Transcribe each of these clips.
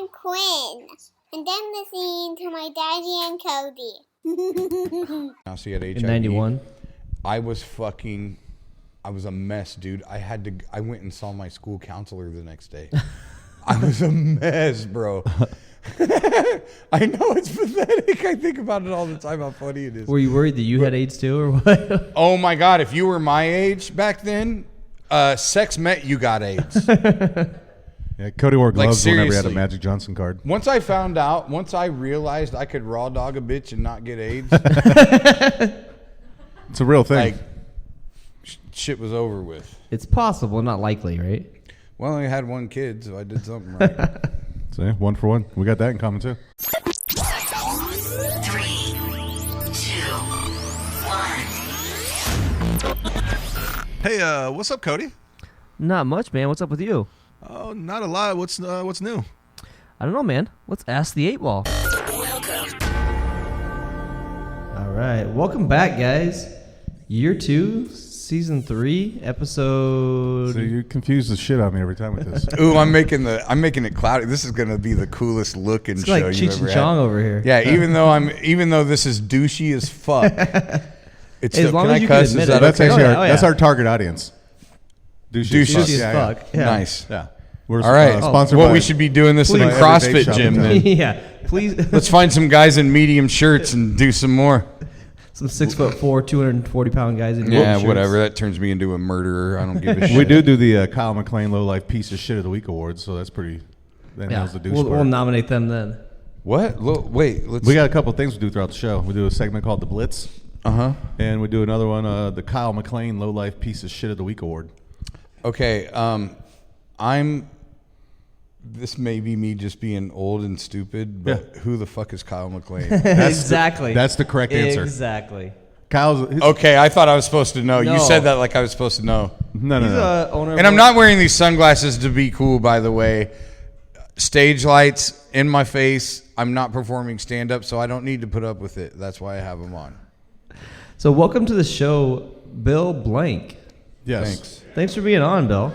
I'm Quinn, and I'm listening to my daddy and Cody. Now, so you had HIV. In 91. I was a mess, dude. I went and saw my school counselor the next day. I was a mess, bro. I know it's pathetic. I think about it all the time, how funny it is. Were you worried that you had AIDS too, or what? Oh my God, if you were my age back then, sex meant you got AIDS. Yeah, Cody wore gloves whenever he had a seriously. Magic Johnson card. Once I realized I could raw dog a bitch and not get AIDS, It's a real thing. like, shit was over with. It's possible, not likely, right? Well, I only had one kid, so I did something right. So yeah, 1 for 1. We got that in common too. 3, 2, 1. Hey, what's up, Cody? Not much, man. What's up with you? Oh, not a lot. What's new? I don't know, man. Let's ask the 8 Ball. All right. Welcome back, guys. Year 2, Season 3, episode... So you confuse the shit out of me every time with this. Ooh, I'm making it cloudy. This is gonna be the coolest looking It's show like you've Cheech ever and Chong had. over here. Yeah, even though this is douchey as fuck. It's As long can as I you can cuss? admit Is it. that That's okay? actually Oh, yeah. that's our target audience. Douches. Douchey as Yeah, fuck. Yeah. Nice. Yeah. We're All right. sponsored Well, by we should be doing this in a Please. CrossFit Everyday gym shopping then. Yeah. Please. Let's find some guys in medium shirts and do some more. Some 6'4", 240-pound guys in Yeah, shirts. whatever. That turns me into a murderer. I don't give a shit. We do the Kyle McLean Low Life Piece of Shit of the Week Awards, so that's pretty. That Yeah. nails the douche We'll part. nominate them then. What? Wait. Let's. We got a couple of things we do throughout the show. We do a segment called The Blitz, and we do another one, the Kyle McLean Low Life Piece of Shit of the Week Award. Okay. This may be me just being old and stupid, but who the fuck is Kyle McLean? Exactly. That's the correct answer. Exactly. Kyle's. Okay, I thought I was supposed to know. No. You said that like I was supposed to know. No. He's a owner. And I'm not wearing these sunglasses to be cool, by the way. Stage lights in my face. I'm not performing stand-up, so I don't need to put up with it. That's why I have them on. So welcome to the show, Bill Blank. Yes. Thanks. Thanks for being on, Bill.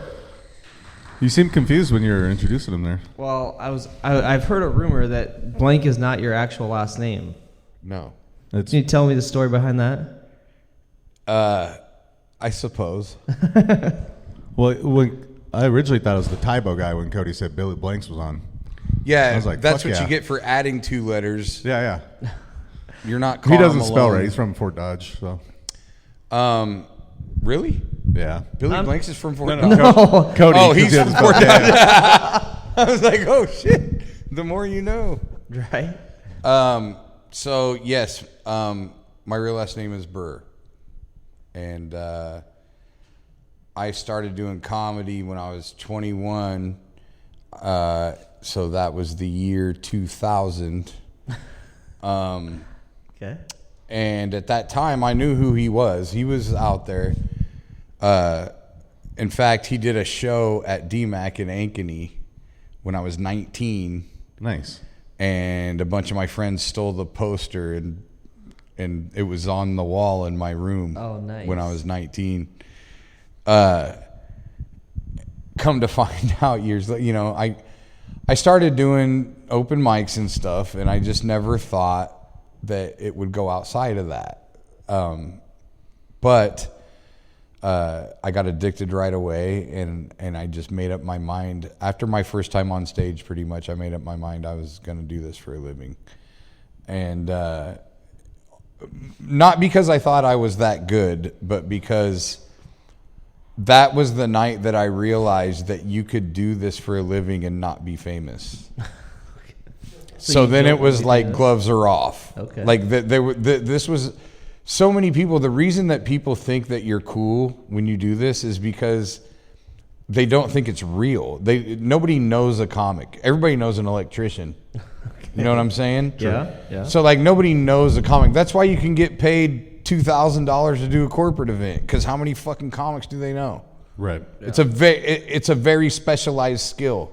You seemed confused when you were introducing him there. Well, I've heard a rumor that Blank is not your actual last name. No. It's, Can you tell me the story behind that? I suppose. well, when I originally thought it was the Tybo guy when Cody said Billy Blanks was on. Yeah, I was like, that's fuck what yeah. you get for adding 2 letters. Yeah. You're not He calling doesn't him spell alone. right. He's from Fort Dodge, so Really? yeah. Billy Blanks is from Fort No. Dodge? Cody. Oh, 'cause he's he doesn't from spell- Fort yeah. I was like, oh, shit. The more you know. Right. So, yes, my real last name is Burr. And I started doing comedy when I was 21. So that was the year 2000. Okay. And at that time, I knew who he was. He was out there. In fact, he did a show at DMAC in Ankeny when I was 19. Nice. And a bunch of my friends stole the poster, and it was on the wall in my room. Oh, nice. When I was 19. Come to find out years later, I started doing open mics and stuff, and I just never thought that it would go outside of that. But I got addicted right away, and I just made up my mind. After my first time on stage, pretty much, I made up my mind I was going to do this for a living. And not because I thought I was that good, but because that was the night that I realized that you could do this for a living and not be famous. So then it was like gloves are off. Okay. Like this was so many people. The reason that people think that you're cool when you do this is because they don't think it's real. Nobody knows a comic. Everybody knows an electrician. You know what I'm saying? Yeah. So like nobody knows a comic. That's why you can get paid $2,000 to do a corporate event, because how many fucking comics do they know? Right. It's a very specialized skill.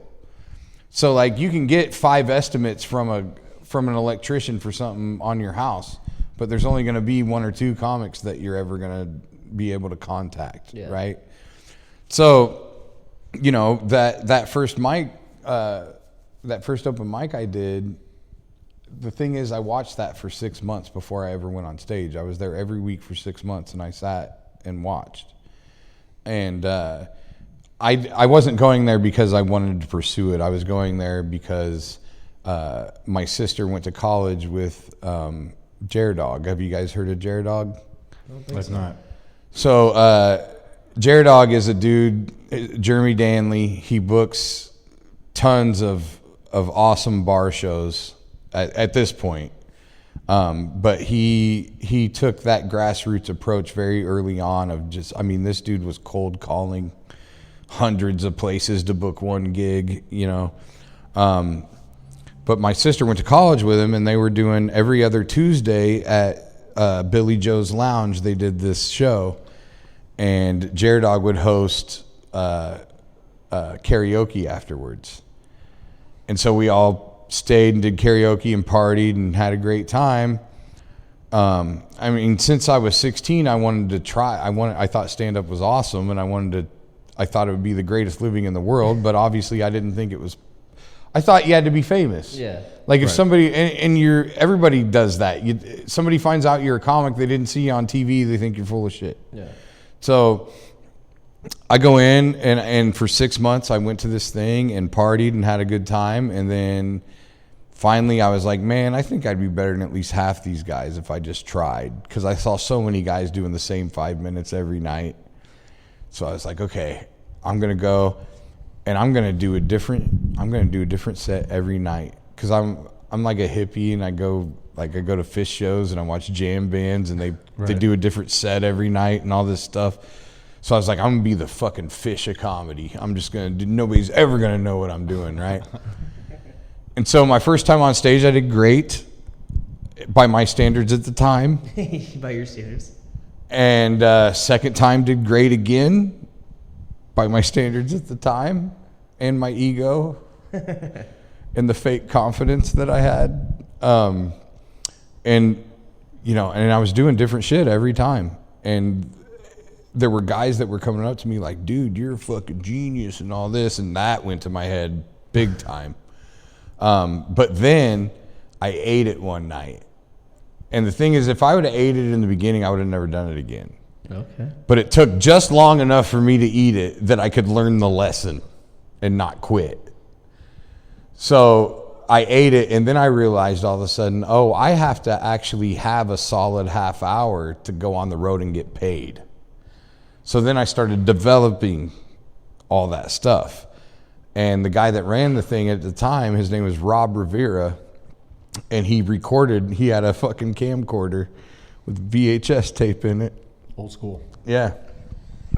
So like you can get 5 estimates from an electrician for something on your house, but there's only going to be 1 or 2 comics that you're ever going to be able to contact, right? So, that first mic, that first open mic I did, the thing is, I watched that for 6 months before I ever went on stage. I was there every week for 6 months, and I sat and watched. And I wasn't going there because I wanted to pursue it. I was going there because my sister went to college with Jaredog. Have you guys heard of Jaredog? That's not. So Jaredog is a dude, Jeremy Danley. He books tons of awesome bar shows at this point. But he took that grassroots approach very early on of just, I mean, this dude was cold calling hundreds of places to book one gig, you know. But my sister went to college with him, and they were doing every other Tuesday at Billy Joe's Lounge. They did this show, and Jaredog would host karaoke afterwards. And so we all stayed and did karaoke and partied and had a great time. I mean, since I was 16, I wanted to try. I thought stand-up was awesome, and I thought it would be the greatest living in the world, but obviously I didn't think it was. I thought you had to be famous. Yeah. Like if somebody, and everybody does that. Somebody finds out you're a comic, they didn't see you on TV, they think you're full of shit. Yeah. So I go in, and for 6 months I went to this thing and partied and had a good time. And then finally I was like, man, I think I'd be better than at least half these guys if I just tried. Because I saw so many guys doing the same 5 minutes every night. So I was like, okay, I'm going to go. And I'm gonna do a different set every night, because I'm like a hippie, and I go to Fish shows and I watch jam bands, and they do a different set every night and all this stuff. So I was like, I'm gonna be the fucking Fish of comedy. I'm just gonna do, nobody's ever gonna know what I'm doing, right? And so my first time on stage, I did great by my standards at the time. By your standards. And second time did great again by my standards at the time, and my ego and the fake confidence that I had. And I was doing different shit every time. And there were guys that were coming up to me like, dude, you're a fucking genius and all this. And that went to my head big time. But then I ate it one night. And the thing is, if I would have ate it in the beginning, I would have never done it again. Okay. But it took just long enough for me to eat it that I could learn the lesson and not quit. So I ate it, and then I realized all of a sudden, oh, I have to actually have a solid half hour to go on the road and get paid. So then I started developing all that stuff. And the guy that ran the thing at the time, his name was Rob Rivera, and he had a fucking camcorder with VHS tape in it. Old school. Yeah.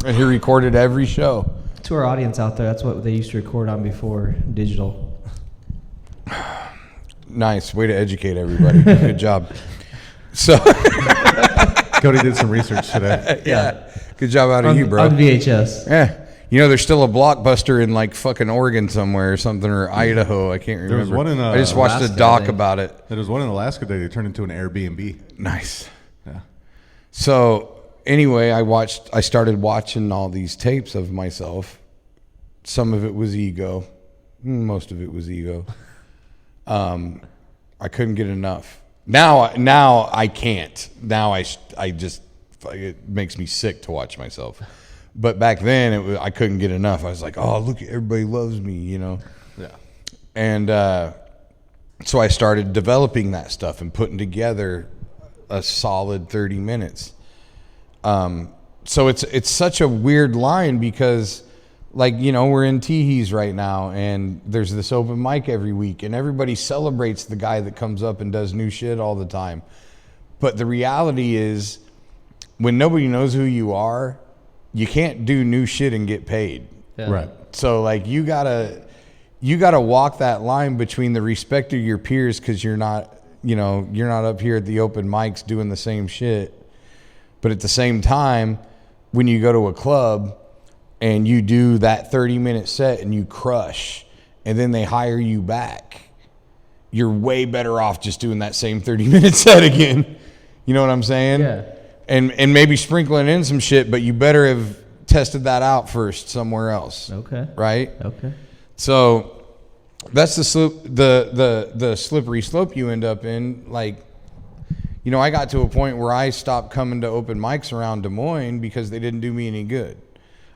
And he recorded every show. To our audience out there, that's what they used to record on before digital. Nice. Way to educate everybody. Good job. So Cody did some research today. Yeah. Good job out of you, bro. On VHS. Yeah. You know, there's still a Blockbuster in like fucking Oregon somewhere or something, or Idaho. I can't remember. There was one in I just watched Alaska, a doc I think. about it. There was one in Alaska that they turned into an Airbnb. Nice. Yeah. So anyway, I started watching all these tapes of myself. Some of it was ego. Most of it was ego. I couldn't get enough. Now I can't. Now I just, it makes me sick to watch myself. But back then I couldn't get enough. I was like, oh, look, everybody loves me, you know? Yeah. And so I started developing that stuff and putting together a solid 30 minutes. So it's such a weird line because, like, you know, we're in TeeHees right now, and there's this open mic every week, and everybody celebrates the guy that comes up and does new shit all the time. But the reality is, when nobody knows who you are, you can't do new shit and get paid. Yeah. Right. So like you gotta walk that line between the respect of your peers, because you're not up here at the open mics doing the same shit, but at the same time, when you go to a club and you do that 30-minute set and you crush, and then they hire you back, you're way better off just doing that same 30-minute set again. You know what I'm saying? Yeah. And maybe sprinkling in some shit, but you better have tested that out first somewhere else. Okay. Right? Okay. So That's the slippery slope you end up in. Like, you know, I got to a point where I stopped coming to open mics around Des Moines because they didn't do me any good.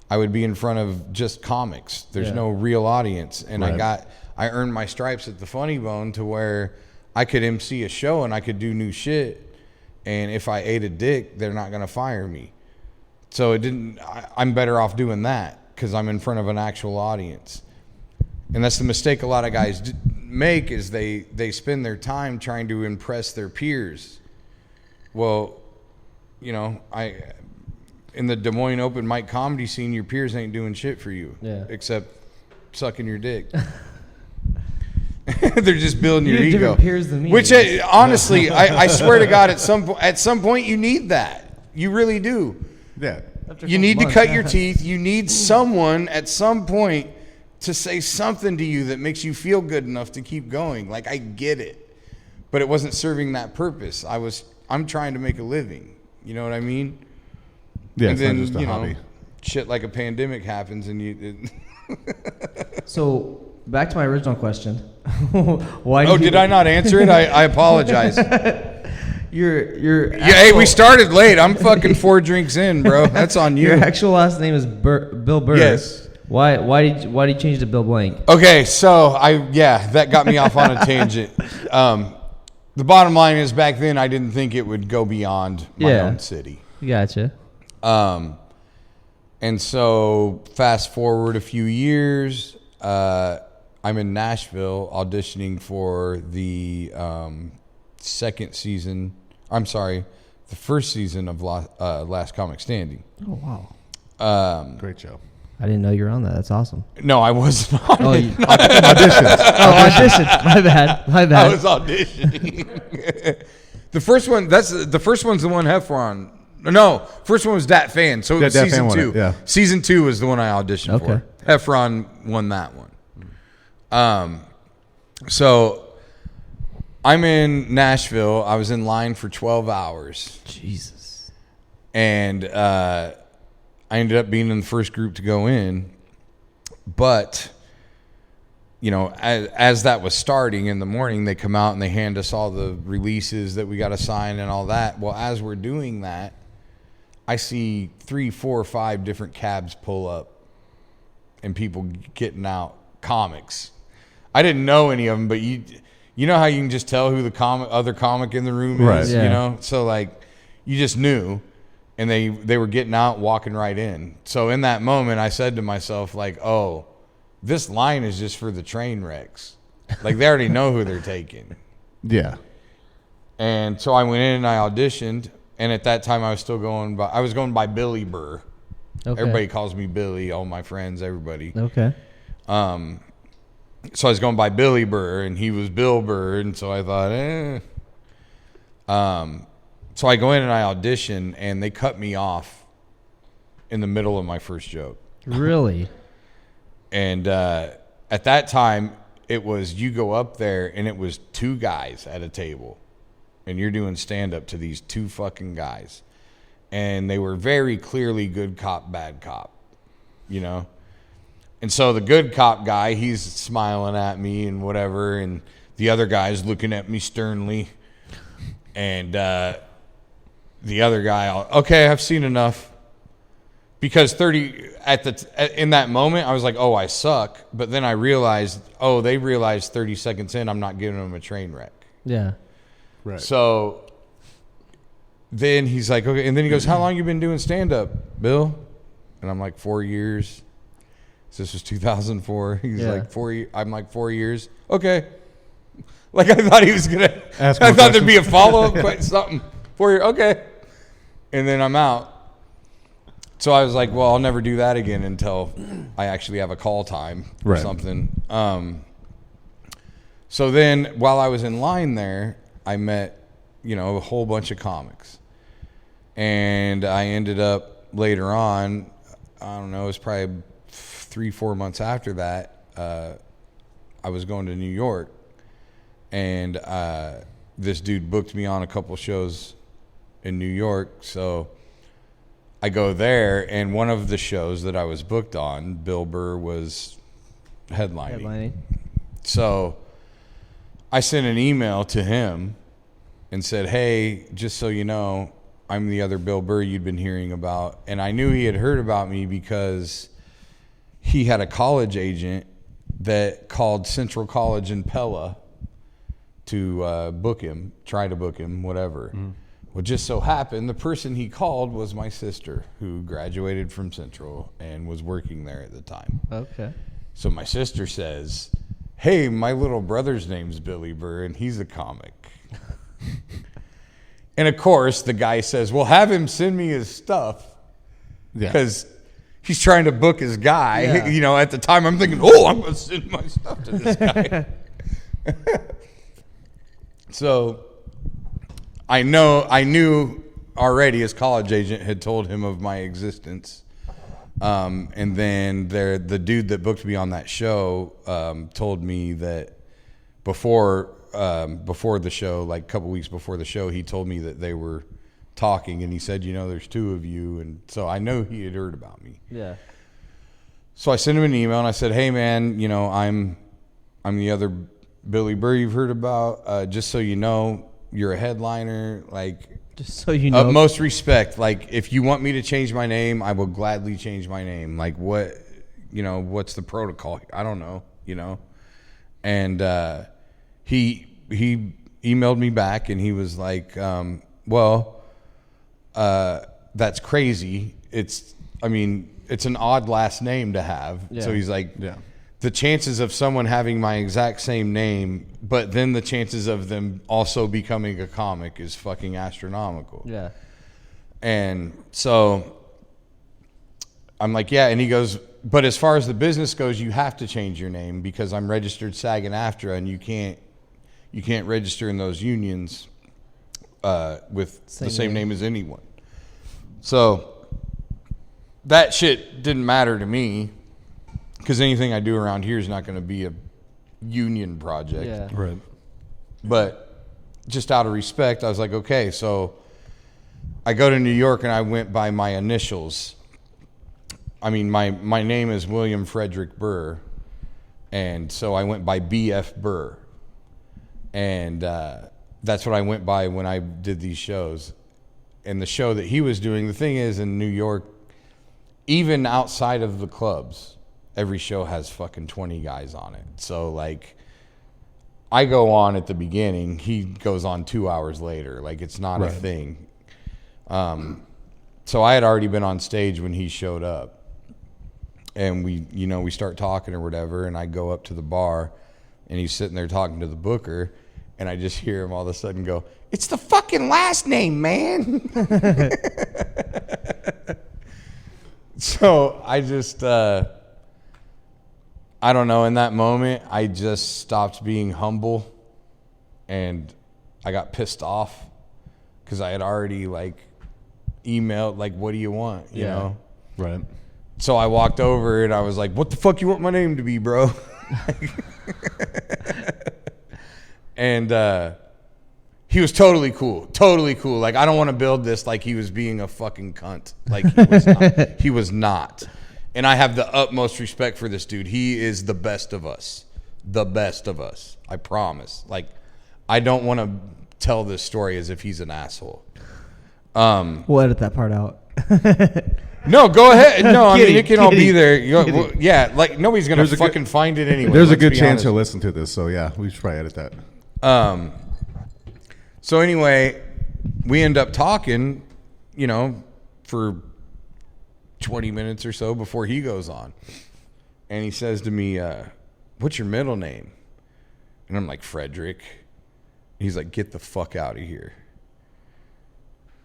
I would be in front of just comics. There's no real audience. And I earned my stripes at the Funny Bone to where I could MC a show and I could do new shit. And if I ate a dick, they're not going to fire me. So I'm better off doing that because I'm in front of an actual audience. And that's the mistake a lot of guys make is they spend their time trying to impress their peers. Well, you know, in the Des Moines open mic comedy scene, your peers ain't doing shit for you except sucking your dick. They're just building your ego. Different peers than me. Which honestly, I swear to God, at some point you need that. You really do. Yeah. You need to cut your teeth. You need someone at some point to say something to you that makes you feel good enough to keep going. Like, I get it, but it wasn't serving that purpose. I'm trying to make a living. You know what I mean? Yeah, and it's then, not just a hobby. Shit like a pandemic happens and you... So, back to my original question. Why? Did I not answer it? I apologize. Hey, we started late. I'm fucking 4 drinks in, bro. That's on you. Your actual last name is Bill Burr. Yes. Why did you change it to Bill Blank? Okay, so that got me off on a tangent. The bottom line is back then I didn't think it would go beyond my own city. Gotcha. And so fast forward a few years, I'm in Nashville auditioning for the the first season of Last Comic Standing. Oh, wow. Great show. I didn't know you were on that. That's awesome. No, I was not. Auditions. Audition. My bad. I was auditioning. The first one's the one Heffron. No, first one was Dat Fan. So it was season 2. Yeah. Season 2 was the one I auditioned for. Heffron won that one. So I'm in Nashville. I was in line for 12 hours. Jesus. And I ended up being in the first group to go in. But, you know, as that was starting in the morning, they come out and they hand us all the releases that we got to sign and all that. Well, as we're doing that, I see 3, 4, 5 different cabs pull up and people getting out comics. I didn't know any of them, but you know how you can just tell who the other comic in the room is, you know? So, like, you just knew. And they were getting out, walking right in. So in that moment, I said to myself, like, oh, this line is just for the train wrecks. Like, they already know who they're taking. Yeah. And so I went in and I auditioned. And at that time, I was going by Billy Burr. Okay. Everybody calls me Billy, all my friends, everybody. Okay. So I was going by Billy Burr, and he was Bill Burr. And so I thought, So I go in and I audition, and they cut me off in the middle of my first joke. Really? And at that time, it was you go up there, and it was 2 guys at a table, and you're doing stand-up to these 2 fucking guys. And they were very clearly good cop, bad cop, you know? And so the good cop guy, he's smiling at me and whatever, and the other guy's looking at me sternly. And the other guy, okay, I've seen enough. Because in that moment, I was like, oh, I suck. But then I realized, they realized 30 seconds in, I'm not giving them a train wreck. Yeah. Right. So then he's like, okay. And then he goes, how long you been doing stand-up, Bill? And I'm like, 4 years. So this was 2004. He's like, 4 years. I'm like, 4 years. Okay. Like, I thought he was going to, I thought there'd be a follow-up, something. 4 years. Okay. And then I'm out. So I was like, well, I'll never do that again until I actually have a call time or something. So then while I was in line there, I met, a whole bunch of comics. And I ended up later on, I don't know, it was probably 3-4 months after that, I was going to New York. And this dude booked me on a couple shows in New York. So I go there, and one of the shows that I was booked on, Bill Burr was headlining. So I sent an email to him and said, hey, just so you know, I'm the other Bill Burr you'd been hearing about. And I knew he had heard about me because he had a college agent that called Central College in Pella to book him, try to book him, whatever. Well, just so happened, the person he called was my sister, who graduated from Central and was working there at the time. Okay. So my sister says, hey, my little brother's name's Billy Burr, and he's a comic. And, of course, the guy says, well, have him send me his stuff because he's trying to book his guy. Yeah. You know, at the time, I'm thinking, oh, I'm going to send my stuff to this guy. So I knew already his college agent had told him of my existence. And then the dude that booked me on that show told me that before the show, like a couple weeks before the show, he told me that they were talking, and he said, you know, there's two of you. And so I know he had heard about me. Yeah. So I sent him an email and I said, hey man, you know, I'm the other Billy Burr you've heard about. Just so you know, you're a headliner. Like, just so you know, utmost respect. Like, if you want me to change my name, I will gladly change my name. Like, what, you know, what's the protocol? I don't know, you know. And he emailed me back and he was like, well, that's crazy. It's an odd last name to have. Yeah. So he's like, the chances of someone having my exact same name, but then the chances of them also becoming a comic is fucking astronomical. Yeah. And so I'm like, yeah. And he goes, but as far as the business goes, you have to change your name because I'm registered SAG and AFTRA, and you can't register in those unions with the same name as anyone. So that shit didn't matter to me because anything I do around here is not going to be a union project. Yeah. Right. But just out of respect, I was like, okay. So I go to New York and I went by my initials. I mean, my name is William Frederick Burr. And so I went by BF Burr. And that's what I went by when I did these shows. And the show that he was doing, the thing is, in New York, even outside of the clubs, every show has fucking 20 guys on it. So, like, I go on at the beginning. He goes on 2 hours later. Like, it's not a thing. So I had already been on stage when he showed up. And we start talking or whatever, and I go up to the bar, and he's sitting there talking to the booker, and I just hear him all of a sudden go, "It's the fucking last name, man." So I just, I don't know, in that moment, I just stopped being humble, and I got pissed off because I had already, like, emailed, like, what do you want, you know? Right. So I walked over and I was like, what the fuck you want my name to be, bro? And he was totally cool. Like, I don't want to build this like he was being a fucking cunt. Like, he was not. He was not. And I have the utmost respect for this dude. He is the best of us. The best of us. I promise. Like, I don't want to tell this story as if he's an asshole. We'll edit that part out. No, go ahead. No, I mean, Kidding, it can all be kidding, there. Well, yeah, like, nobody's going to fucking find it anyway. There's a let's good be chance honest. he'll listen to this, so yeah, we should probably edit that. So anyway, we end up talking, you know, for 20 minutes or so before he goes on. And he says to me, what's your middle name? And I'm like, Frederick. He's like, get the fuck out of here.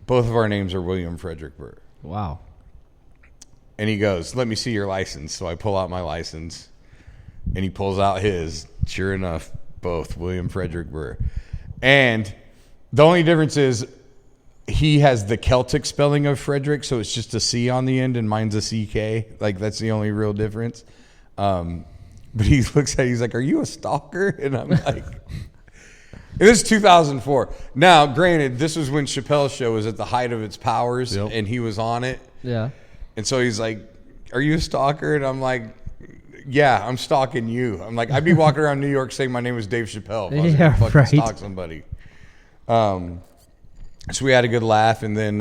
Both of our names are William Frederick Burr. Wow. And he goes, let me see your license. So I pull out my license, and he pulls out his. Sure enough, both William Frederick Burr. And the only difference is he has the Celtic spelling of Frederick, so it's just a C on the end, and mine's a CK. Like, that's the only real difference. But he looks at it, he's like, are you a stalker? And I'm like... This is 2004. Now, granted, this was when Chappelle's show was at the height of its powers, and he was on it. Yeah. And so he's like, are you a stalker? And I'm like, Yeah, I'm stalking you. I'm like, I'd be walking around New York saying my name was Dave Chappelle if I was Yeah, going to fucking right. stalk somebody. So we had a good laugh, and then,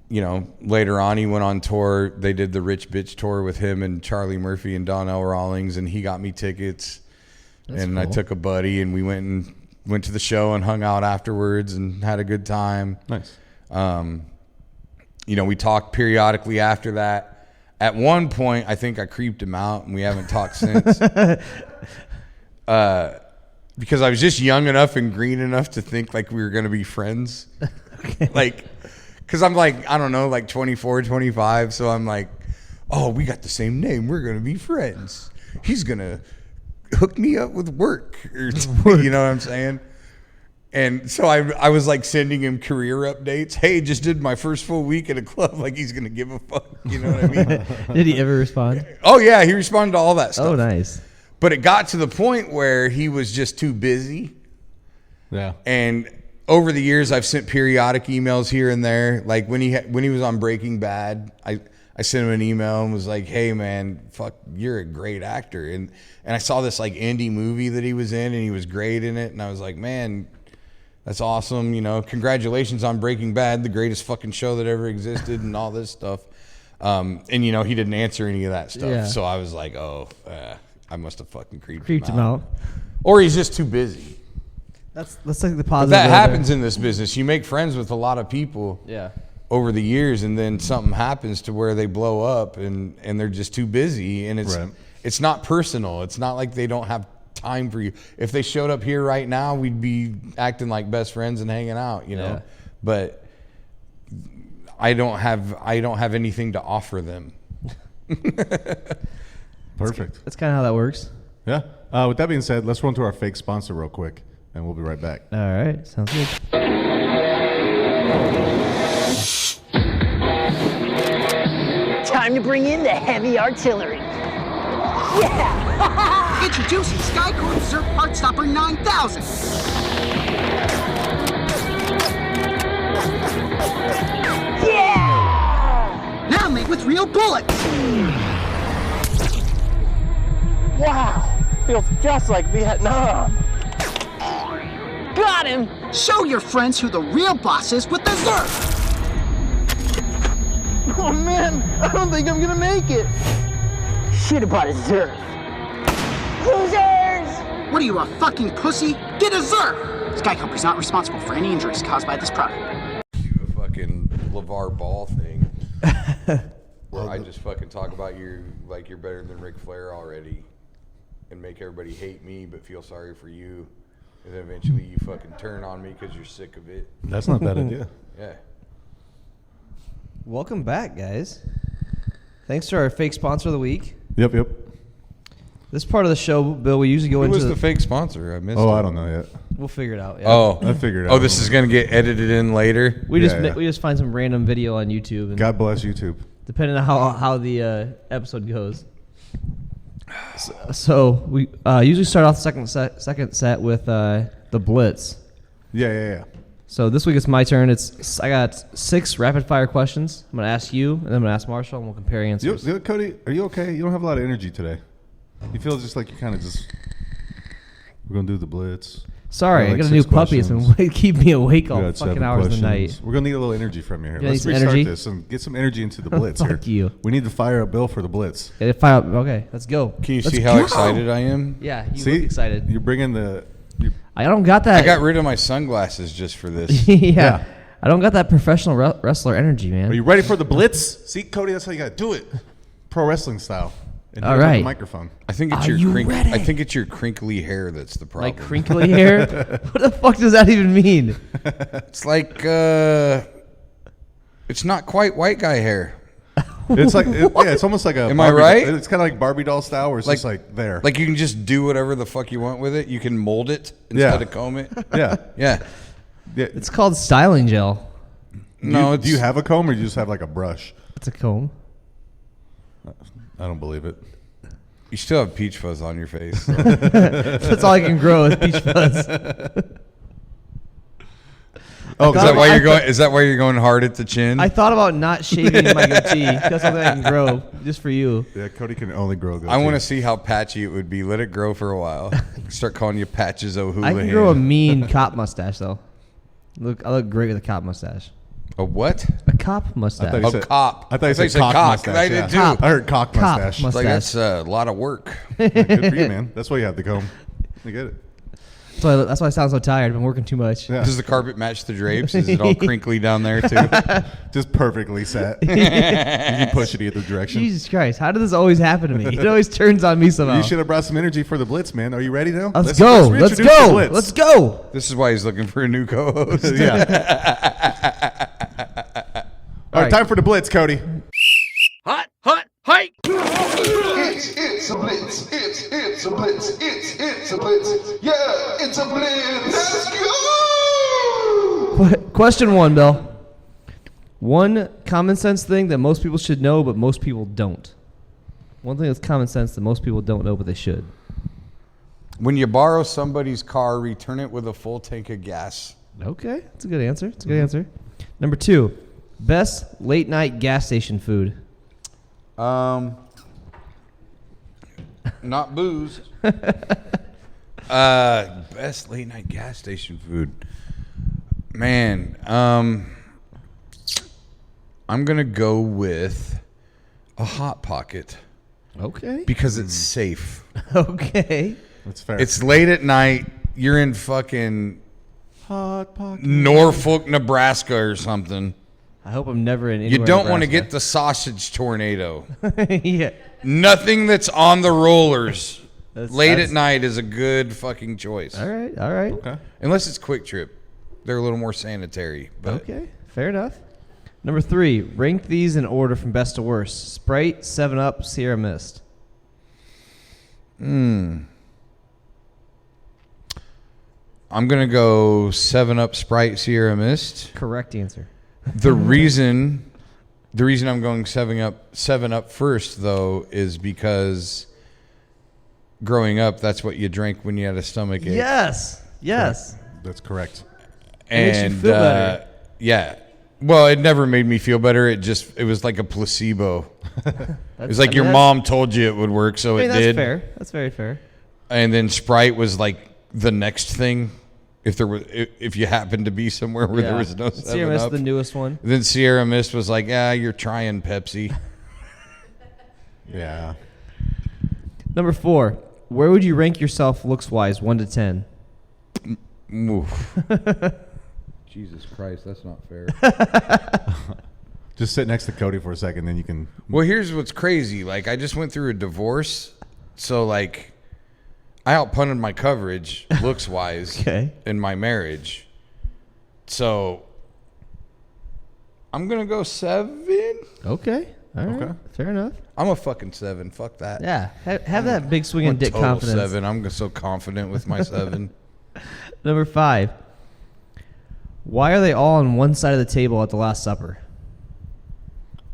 you know, later on he went on tour. They did the Rich Bitch tour with him and Charlie Murphy and Donnell Rawlings, and he got me tickets. That's and cool. I took a buddy, and we went to the show and hung out afterwards and had a good time. Nice. You know, we talked periodically after that. At one point, I think I creeped him out, and we haven't talked since. Because I was just young enough and green enough to think like we were going to be friends. Okay. Like, because I'm like, I don't know, like 24, 25. So I'm like, oh, we got the same name. We're going to be friends. He's going to hook me up with work. Or, you know what I'm saying? And so I was like sending him career updates. Hey, just did my first full week at a club. Like he's going to give a fuck. You know what I mean? Did he ever respond? Oh, yeah. He responded to all that stuff. Oh, nice. But it got to the point where he was just too busy. Yeah. And over the years, I've sent periodic emails here and there. Like when he was on Breaking Bad, I sent him an email and was like, hey, man, fuck, you're a great actor. And I saw this like indie movie that he was in, and he was great in it. And I was like, man, that's awesome. You know, congratulations on Breaking Bad, the greatest fucking show that ever existed and all this stuff. And, you know, he didn't answer any of that stuff. Yeah. So I was like, oh, I must have fucking creeped Him out. Or he's just too busy. That's like the But positive. that there. happens in this business. You make friends with a lot of people Yeah. over the years, and then something happens to where they blow up and they're just too busy. And Right. it's not personal. It's not like they don't have time for you. If they showed up here right now, we'd be acting like best friends and hanging out, you know. Yeah. But I don't have anything to offer them. Perfect. That's kind of how that works. Yeah. With that being said, let's run to our fake sponsor real quick, and we'll be right back. All right. Sounds good. Time to bring in the heavy artillery. Yeah! Introducing Skycode Surf Heartstopper 9000. Yeah! Now made with real bullets. Wow! Feels just like Vietnam. Got him! Show your friends who the real boss is with the Zerf. Oh man, I don't think I'm gonna make it. Shit about a Zerf. Losers! What are you, a fucking pussy? Get a Zerf! Skycode is not responsible for any injuries caused by this product. Do a fucking LeVar Ball thing. Where I just fucking talk about you like you're better than Ric Flair already, and make everybody hate me but feel sorry for you, and then eventually you fucking turn on me because you're sick of it. That's not a bad idea. Yeah. Welcome back, guys. Thanks to our fake sponsor of the week. Yep. This part of the show, Bill, we usually go Who into was the fake sponsor? I missed. Oh, it. I don't know yet. We'll figure it out. Yeah. Oh, I figured it out. Oh, this is gonna get edited in later. We Yeah. just find some random video on YouTube, and God bless YouTube. depending on how the episode goes. So we usually start off the second set with the Blitz. Yeah. So this week it's my turn. I got 6 rapid fire questions. I'm gonna ask you, and then I'm gonna ask Marshall, and we'll compare answers. Cody, are you okay? You don't have a lot of energy today. You feel just like you kind of just. We're gonna do the Blitz. Sorry, Like I got a 6 new puppy. It's questions. been keeping me awake We all got fucking 7 hours of the questions. night. We're gonna need a little energy from you here. You Let's need some restart energy? this and get some energy into the Blitz here. Fuck you. We need to fire a bill for the Blitz. Okay, let's go. Can you Let's see how go. excited I am? Yeah, you See, look excited. You're bringing the. I don't got that. I got rid of my sunglasses just for this. yeah. I don't got that professional wrestler energy, man. Are you ready for the Blitz? See, Cody, that's how you got to do it. Pro wrestling style. And All here's on right. the microphone. I think it's Are you ready? I think it's your crinkly hair that's the problem. Like crinkly hair? What the fuck does that even mean? It's like it's not quite white guy hair. It's like, it's almost like a. Am I Barbie- right? It's kind of like Barbie doll style, where it's just like there. Like you can just do whatever the fuck you want with it. You can mold it instead of comb it. yeah. Yeah. It's called styling gel. No, Do you have a comb or do you just have like a brush? It's a comb. I don't believe it. You still have peach fuzz on your face. That's all I can grow is peach fuzz. Oh, Is that why you're going? Is that why you're going hard at the chin? I thought about not shaving my goatee. That's something I can grow just for you. Yeah, Cody can only grow a goatee. I want to see how patchy it would be. Let it grow for a while. Start calling you Patches O'Houlihan. I can grow a mean cop mustache though. I look great with a cop mustache. A what? A cop mustache. I thought you said- Cop. I thought you said said cock cock. mustache, I did yeah. too. Cop. I heard cock Cop mustache. mustache. Like that's a lot of work. Yeah, good for you, man. That's why you have the comb. I get it. That's why I sound so tired. I've been working too much. Yeah. Does the carpet match the drapes? Is it all crinkly down there too? Just perfectly set. You can push it either direction. Jesus Christ! How did this always happen to me? It always turns on me somehow. You should have brought some energy for the Blitz, man. Are you ready now? Let's go. Let's reintroduce the go. Blitz. Let's go. This is why he's looking for a new co-host. Yeah. All right, right. time for the Blitz, Cody. Hot, hike! It's a blitz. It's a blitz. It's a blitz. Yeah, it's a blitz. Let's go. Question 1, Bill. One common sense thing that most people should know, but most people don't. One thing that's common sense that most people don't know, but they should. When you borrow somebody's car, return it with a full tank of gas. Okay, that's a good answer. It's a good answer. Number 2, best late night gas station food. Not booze. Best late night gas station food. Man, I'm gonna go with a Hot Pocket Okay. because it's safe. Okay. That's fair. It's late at night. You're in fucking Hot Pocket. Norfolk, Nebraska, or something. I hope I'm never in. You don't want to get the sausage tornado. Yeah. Nothing that's on the rollers late that's- at night is a good fucking choice. All right. All right. Okay. Unless it's Quick Trip. They're a little more sanitary. But Okay. Fair enough. Number 3, rank these in order from best to worst. Sprite, 7-Up, Sierra Mist. I'm going to go 7-Up, Sprite, Sierra Mist. Correct answer. The reason I'm going 7-Up first, though, is because growing up, that's what you drank when you had a stomach ache. Yes. Yes. That's correct. makes you feel better. Yeah. Well, it never made me feel better. It was like a placebo. It was like your mom told you it would work, so it that's did. fair. That's very fair. And then Sprite was like the next thing. If you happened to be somewhere where there was no 7-Up. Sierra Mist, the newest one. Then Sierra Mist was like, you're trying Pepsi. Yeah. Number 4, where would you rank yourself looks-wise, 1 to 10? Oof. Jesus Christ, that's not fair. Just sit next to Cody for a second, then you can. Well, here's what's crazy. Like, I just went through a divorce, so like, I outpunted my coverage looks-wise in my marriage. So I'm gonna go 7. Okay. All right. Okay. Fair enough. I'm a fucking 7. Fuck that. Yeah. Have that big swing and dick Total confidence. 7. I'm so confident with my 7. Number 5, why are they all on one side of the table at the Last Supper?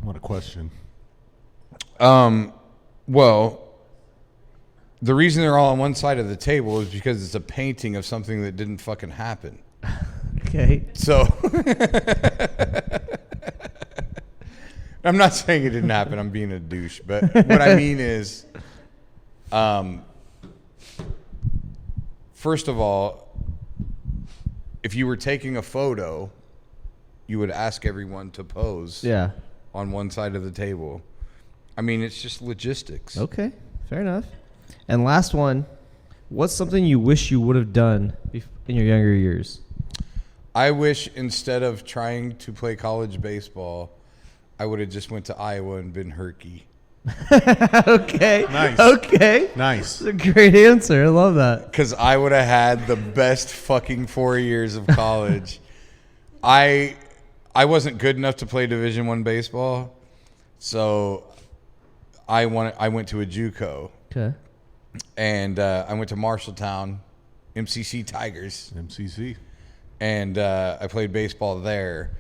What a question. Well, the reason they're all on one side of the table is because it's a painting of something that didn't fucking happen. Okay. So I'm not saying it didn't happen. I'm being a douche. But what I mean is, first of all, if you were taking a photo, you would ask everyone to pose on one side of the table. I mean, it's just logistics. Okay. Fair enough. And last one, what's something you wish you would have done in your younger years? I wish instead of trying to play college baseball, I would have just went to Iowa and been Herky. Okay. Nice. Okay. Nice. That's a great answer. I love that. Because I would have had the best fucking 4 years of college. I wasn't good enough to play Division I baseball, so I went to a JUCO. Okay. And I went to Marshalltown, MCC Tigers. MCC. And I played baseball there.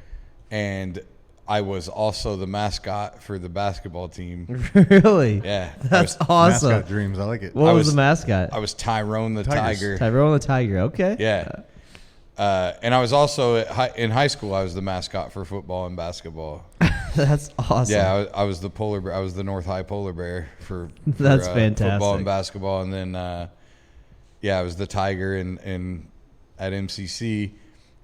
And I was also the mascot for the basketball team. Really? Yeah. That's awesome. Mascot dreams. I like it. What was the mascot? I was Tyrone the Tigers. Tiger. Tyrone the Tiger. Okay. Yeah. And I was also in high school. I was the mascot for football and basketball. That's awesome. Yeah, I was the polar bear. I was the North High polar bear for That's fantastic. Football and basketball, and then I was the tiger in at MCC.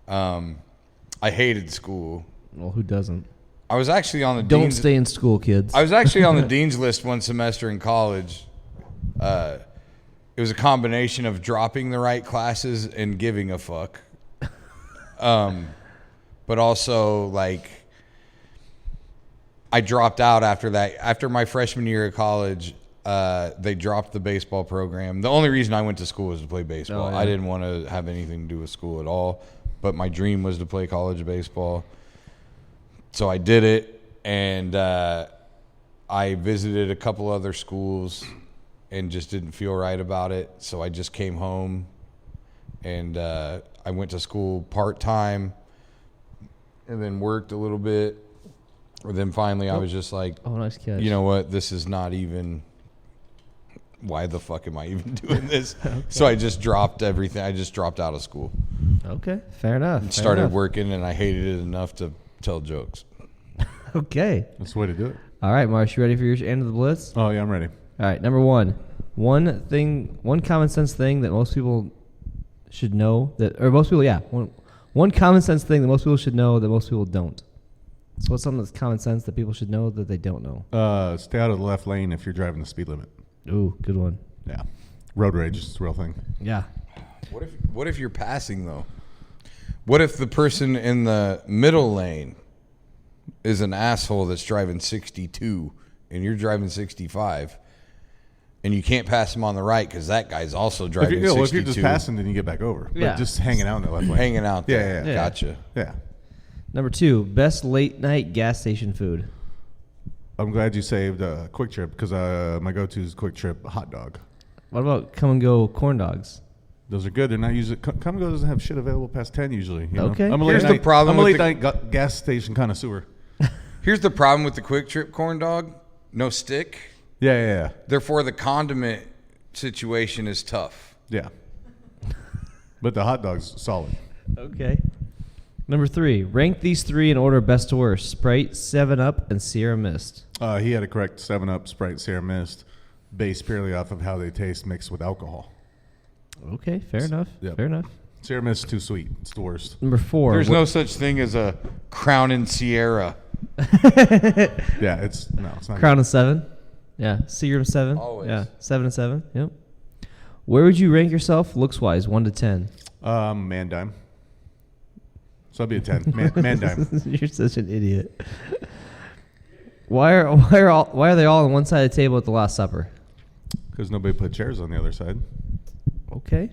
I hated school. Well, who doesn't? I was actually on the Don't stay in school, kids. I was actually on the dean's list one semester in college. It was a combination of dropping the right classes and giving a fuck. But also, like, I dropped out after that. After my freshman year of college, they dropped the baseball program. The only reason I went to school was to play baseball. Oh, yeah. I didn't want to have anything to do with school at all. But my dream was to play college baseball. So I did it, and I visited a couple other schools and just didn't feel right about it. So I just came home, and I went to school part-time and then worked a little bit. And then finally I was just like, oh, nice catch. You know what? This is not even – why the fuck am I even doing this? Okay. So I just dropped everything. I just dropped out of school. Okay, fair enough. And started working, and I hated it enough to tell jokes. Okay. That's the way to do it. All right, Marsh, you ready for your end of the blitz? Oh, yeah, I'm ready. All right, number one. One common sense thing that most people should know one common sense thing that most people should know that most people don't. So what's something that's common sense that people should know that they don't know? Stay out of the left lane if you're driving the speed limit. Ooh, good one. Yeah. Road rage is a real thing. Yeah. What if you're passing, though? What if the person in the middle lane is an asshole that's driving 62 and you're driving 65 and you can't pass him on the right because that guy's also driving 62? If you're just passing, then you get back over. Yeah. But just hanging out in the left lane. Hanging out there. Yeah. Gotcha. Yeah. Number two, best late night gas station food. I'm glad you saved Quick Trip because my go-to is Quick Trip hot dog. What about come and go corn dogs? Those are good. They're not usually Come and Go doesn't have shit available past 10 usually. You know? Okay. I'm a Here's late the night, problem I'm a with late night gas station connoisseur. Here's the problem with the Quick Trip corn dog. No stick. Yeah. Therefore, the condiment situation is tough. Yeah. But the hot dog's solid. Okay. Number three, rank these three in order best to worst. Sprite, 7-Up, and Sierra Mist. He had a correct 7-Up, Sprite, Sierra Mist, based purely off of how they taste mixed with alcohol. Okay, fair enough. Yep. Fair enough. Sierra Mist is too sweet. It's the worst. Number four. There's no such thing as a Crown and Sierra. Yeah, it's not. Crown and 7. Yeah, Sierra 7. Always. Yeah, 7 and 7. Yep. Where would you rank yourself looks-wise, 1 to 10? Man dime. So I'd be a 10. Man dime. You're such an idiot. Why are they all on one side of the table at the Last Supper? Because nobody put chairs on the other side. Okay.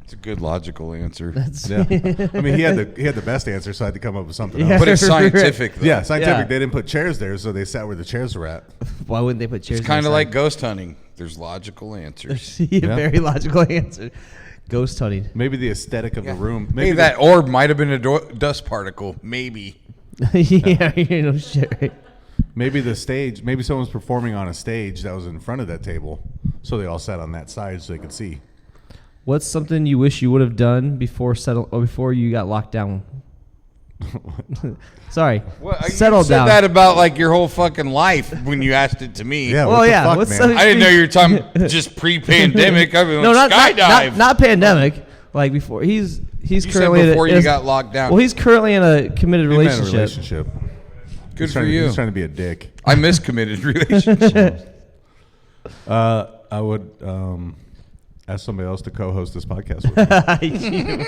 It's a good logical answer. Yeah. I mean, he had the best answer, so I had to come up with something Yeah. else. But it's scientific, though. Yeah, scientific. Yeah. They didn't put chairs there, so they sat where the chairs were at. Why wouldn't they put chairs? It's kind of inside? like ghost hunting. There's logical answers. Yeah, very logical answer. Ghost hunting. Maybe the aesthetic of the room. Maybe that orb might have been a dust particle. Maybe. Yeah, you know, shit. Maybe the stage. Maybe someone's performing on a stage that was in front of that table, so they all sat on that side so they could see. What's something you wish you would have done before you got locked down? Sorry. Settle you said down. that about like your whole fucking life when you asked it to me. Yeah. Well, what the yeah. fuck, What's man? something I didn't know you were talking just pre-pandemic. I mean, no, skydive. not pandemic. Like before, he's You currently said before in you got locked down. Well, he's currently in a committed In that relationship. Good He's for trying- you. He's trying to be a dick. I miss committed relationships. I would ask somebody else to co-host this podcast with me.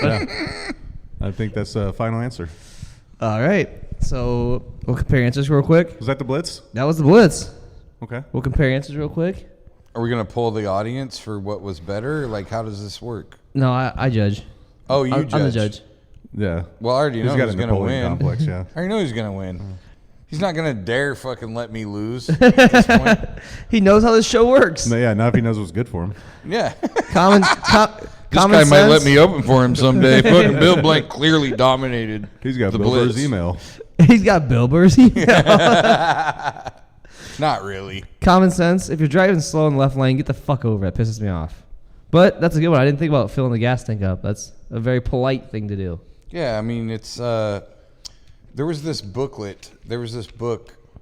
Yeah. I think that's a final answer. All right. So we'll compare answers real quick. Was that the Blitz? That was the Blitz. Okay. We'll compare answers real quick. Are we going to poll the audience for what was better? Like, how does this work? No, I judge. Oh, you judge. I'm the judge. Yeah. Well, I already know He's got who's a going to Napoleon win. complex, yeah. I already know who's going to win. He's not going to dare fucking let me lose at this point. He knows how this show works. No, yeah, not if he knows what's good for him. Yeah. Common This guy sense. might let me open for him someday. Fucking Bill Blank clearly dominated. He's got the Bill Burr's Blitz. email. He's got Bill Burr's email. Not really. Common sense. If you're driving slow in the left lane, get the fuck over. It pisses me off. But that's a good one. I didn't think about filling the gas tank up. That's a very polite thing to do. Yeah, I mean, it's there was this book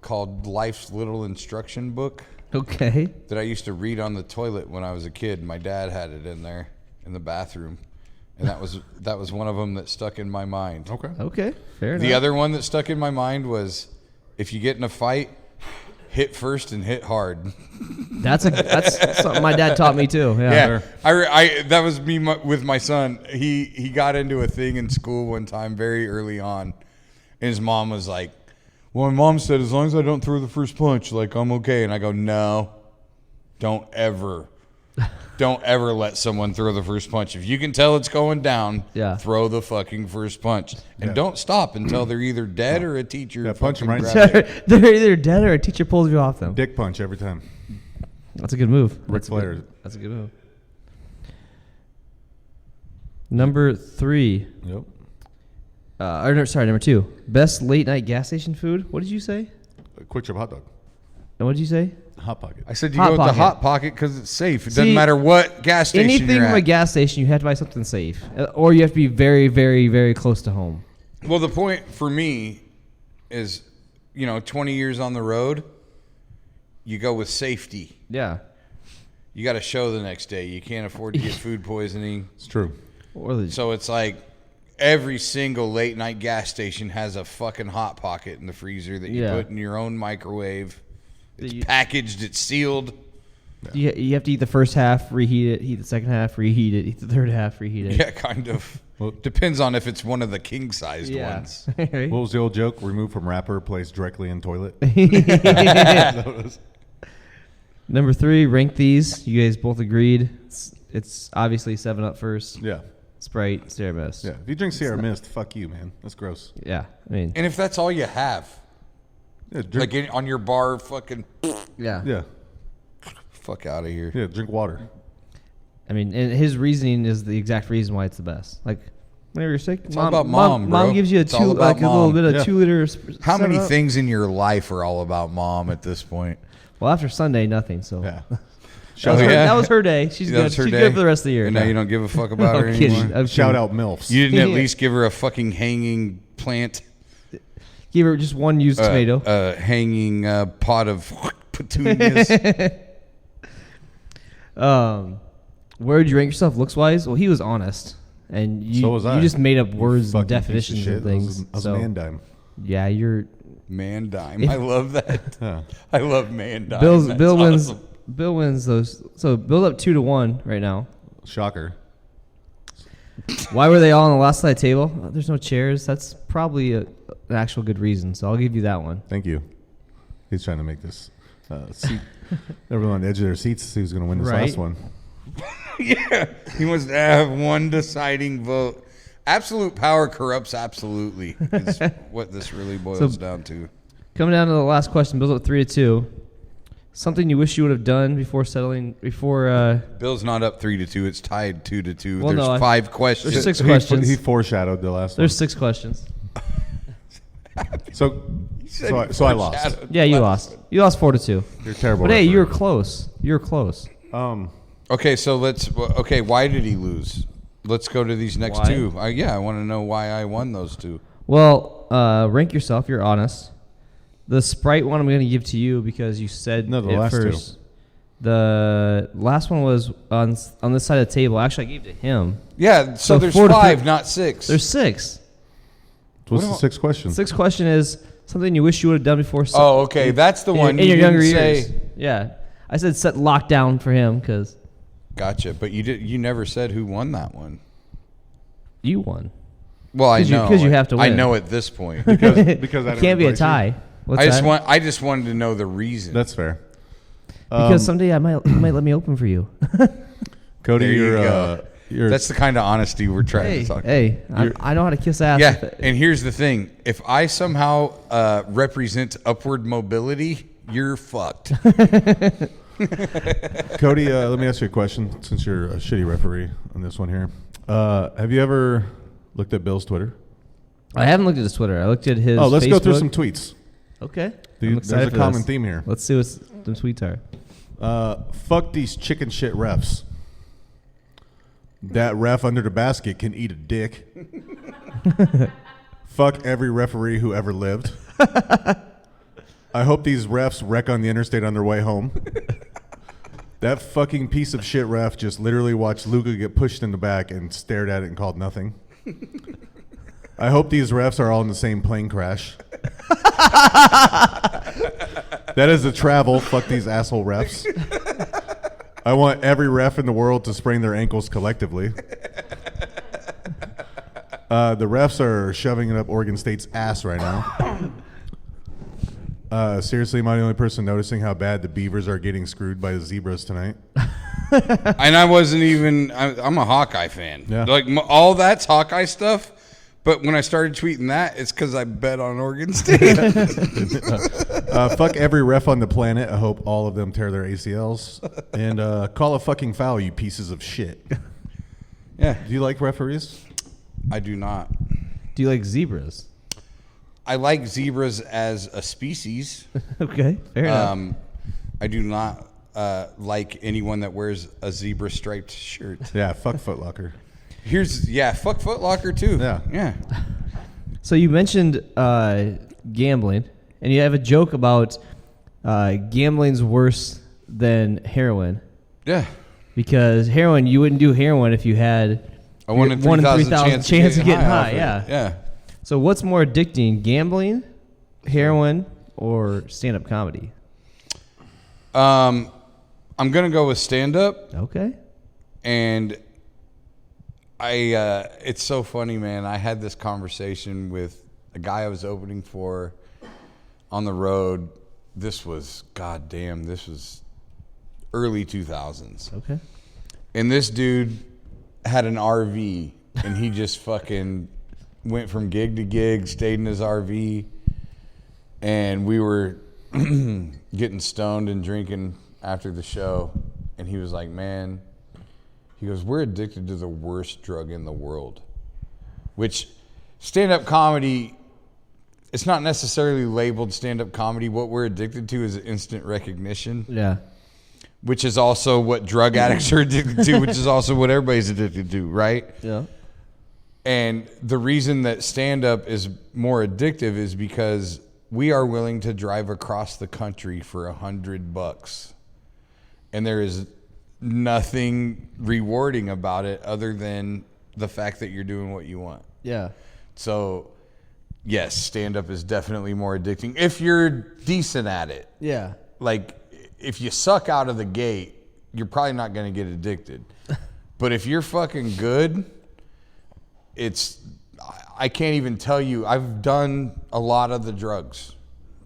called Life's Little Instruction Book. Okay. That I used to read on the toilet when I was a kid. My dad had it in there in the bathroom, and that was one of them that stuck in my mind. Okay. Fair enough. The other one that stuck in my mind was, if you get in a fight, hit first and hit hard. That's something my dad taught me too. Yeah. I that was me with my son. He got into a thing in school one time very early on, and his mom was like, "Well, my mom said as long as I don't throw the first punch, like I'm okay." And I go, "No, don't ever let someone throw the first punch. If you can tell it's going down, throw the fucking first punch, and don't stop until they're either dead or a teacher." Yeah, punch them right. They're either dead or a teacher pulls you off them. Dick punch every time. That's a good move. Ric Flair. That's a good move. Number 3. Yep. Number 2. Best late night gas station food. What did you say? Quick Trip hot dog. And what did you say? Hot Pocket. I said you go with the Hot Pocket because it's safe. It doesn't matter what gas station anything you're from at. a gas station, you have to buy something safe, or you have to be very, very, very close to home. Well, the point for me is, 20 years on the road, you go with safety. Yeah. You got to show the next day. You can't afford to get food poisoning. It's true. So it's like every single late night gas station has a fucking Hot Pocket in the freezer that you put in your own microwave. It's packaged. It's sealed. You have to eat the first half, reheat it, eat the second half, reheat it, eat the third half, reheat it. Yeah, kind of. Well, depends on if it's one of the king-sized ones. What was the old joke? Removed from wrapper, placed directly in toilet. Number 3, rank these. You guys both agreed. It's obviously 7-Up first. Yeah. Sprite, Sierra Mist. Yeah. If you drink Sierra Mist, fuck you, man. That's gross. Yeah. I mean. And if that's all you have. Yeah, like on your bar, fucking. Yeah. Yeah. Fuck out of here. Yeah, drink water. I mean, and his reasoning is the exact reason why it's the best. Like, whenever you're sick, it's all about mom, bro. Mom gives you a little bit of 2 liters. How many things in your life are all about mom at this point? Well, after Sunday, nothing. So yeah. That was her day. She's good. She's good for the rest of the year. And now you don't give a fuck about her anymore. Shout out MILFs. You didn't at least give her a fucking hanging plant. Give her just one used tomato. A hanging pot of petunias. Where did you rank yourself looks wise? Well, he was honest, and you just made up words and definitions of things. I was man dime. Yeah, you're man dime. I love that. I love man dime. Bill wins. Awesome. Bill wins those. So Bill's up 2-1 right now. Shocker. Why were they all on the last side table? There's no chairs. That's probably an actual good reason. So I'll give you that one. Thank you. He's trying to make this seat. Everyone on the edge of their seats to see who's going to win this last one. Yeah. He wants to have one deciding vote. Absolute power corrupts absolutely. Is what this really boils down to. Coming down to the last question. Bill's up 3-2. Something you wish you would have done before settling. Bill's not up 3-2. It's tied 2-2. Well, there's 5 questions. There's 6 questions. He foreshadowed the last one. There's 6 questions. So I lost. Yeah, you lost. You lost 4-2. You're terrible. But hey, you were close. You were close. Okay, so why did he lose? Let's go to these next 2. I want to know why I won those 2. Well, rank yourself. You're honest. The Sprite one I'm going to give to you because you said the last first. 2. The last one was on this side of the table. Actually, I gave it to him. Yeah, so there's 5, not 6. There's 6. What's the 6th question? 6th question is something you wish you would have done before. Oh, okay. That's the one in your younger years. Say. Yeah. I said set lockdown for him because. Gotcha. But you never said who won that one. You won. Well, I know. Because you have to win. I know at this point. because it can't be a tie. I just wanted to know the reason. That's fair. Because someday you might let me open for you. Cody, you're that's the kind of honesty we're trying to talk about. Hey, I know how to kiss ass. Yeah, and here's the thing. If I somehow represent upward mobility, you're fucked. Cody, let me ask you a question since you're a shitty referee on this one here. Have you ever looked at Bill's Twitter? I haven't looked at his Twitter. I looked at his let's Facebook. go through some tweets. Okay. There's a common theme here. Let's see what the tweets are. Fuck these chicken shit refs. That ref under the basket can eat a dick. Fuck every referee who ever lived. I hope these refs wreck on the interstate on their way home. That fucking piece of shit ref just literally watched Luka get pushed in the back and stared at it and called nothing. I hope these refs are all in the same plane crash. That is the travel. Fuck these asshole refs. I want every ref in the world to sprain their ankles collectively. The refs are shoving it up Oregon State's ass right now. Seriously, am I the only person noticing how bad the Beavers are getting screwed by the Zebras tonight? And I wasn't even. I'm a Hawkeye fan. Yeah. Like all that's Hawkeye stuff. But when I started tweeting that, it's because I bet on Oregon State. Fuck every ref on the planet. I hope all of them tear their ACLs. And call a fucking foul, you pieces of shit. Yeah. Do you like referees? I do not. Do you like zebras? I like zebras as a species. Okay, fair enough. I do not like anyone that wears a zebra striped shirt. Yeah, fuck Foot Locker. Fuck Foot Locker too. Yeah. So you mentioned gambling, and you have a joke about gambling's worse than heroin. Yeah. Because heroin, you wouldn't do heroin if you had a 1 in 3,000 chance of getting high. Yeah. Yeah. So what's more addicting, gambling, heroin, or stand-up comedy? I'm gonna go with stand-up. Okay. And it's so funny, man. I had this conversation with a guy I was opening for on the road. This was early 2000s. Okay. And this dude had an RV, and he just fucking went from gig to gig, stayed in his RV, and we were getting stoned and drinking after the show. And he was like, man, he goes, we're addicted to the worst drug in the world. Which stand-up comedy, it's not necessarily labeled stand-up comedy. What we're addicted to is instant recognition. Yeah. Which is also what drug addicts are addicted to, which is also what everybody's addicted to, right? Yeah. And the reason that stand-up is more addictive is because we are willing to drive across the country for $100. And there is nothing rewarding about it other than the fact that you're doing what you want. Yeah. So, yes, stand-up is definitely more addicting if you're decent at it. Yeah. Like, if you suck out of the gate, you're probably not going to get addicted. But if you're fucking good, I can't even tell you. I've done a lot of the drugs.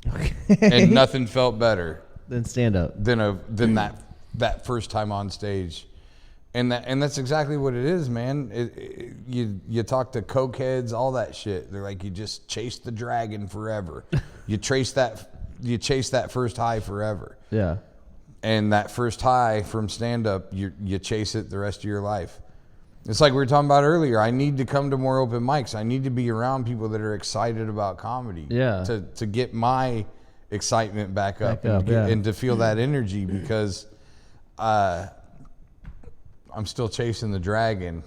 Okay. And nothing felt better Then stand-up. than that first time on stage. And that's exactly what it is, man. You talk to coke heads, all that shit. They're like, you just chase the dragon forever. You chase that first high forever. Yeah. And that first high from stand-up, you chase it the rest of your life. It's like we were talking about earlier. I need to come to more open mics. I need to be around people that are excited about comedy. Yeah. To get my excitement back up, and to feel that energy, because I'm still chasing the dragon.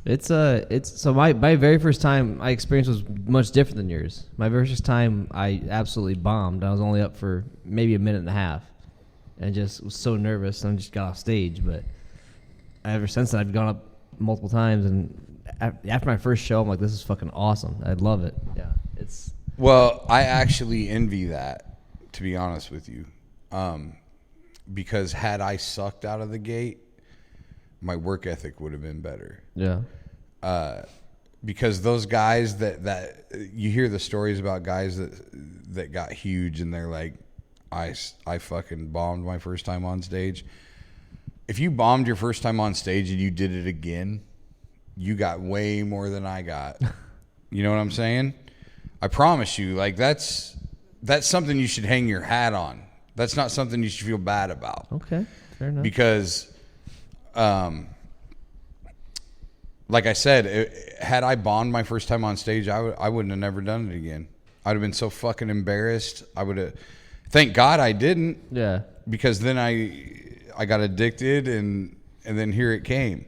It's so my very first time my experience was much different than yours. My very first time I absolutely bombed. I was only up for maybe a minute and a half, and just was so nervous and just got off stage. But ever since then, I've gone up multiple times, and after my first show, I'm like, this is fucking awesome. I love it. Yeah, it's. Well, I actually envy that, to be honest with you, because had I sucked out of the gate, my work ethic would have been better. Yeah. Because those guys that you hear the stories about guys that got huge, and they're like, I fucking bombed my first time on stage. If you bombed your first time on stage and you did it again, you got way more than I got. You know what I'm saying? I promise you, like that's something you should hang your hat on. That's not something you should feel bad about. Okay, fair enough. Because, like I said, had I bombed my first time on stage, I wouldn't have never done it again. I'd have been so fucking embarrassed. I would have. Thank God I didn't. Yeah. Because then I got addicted, and then here it came.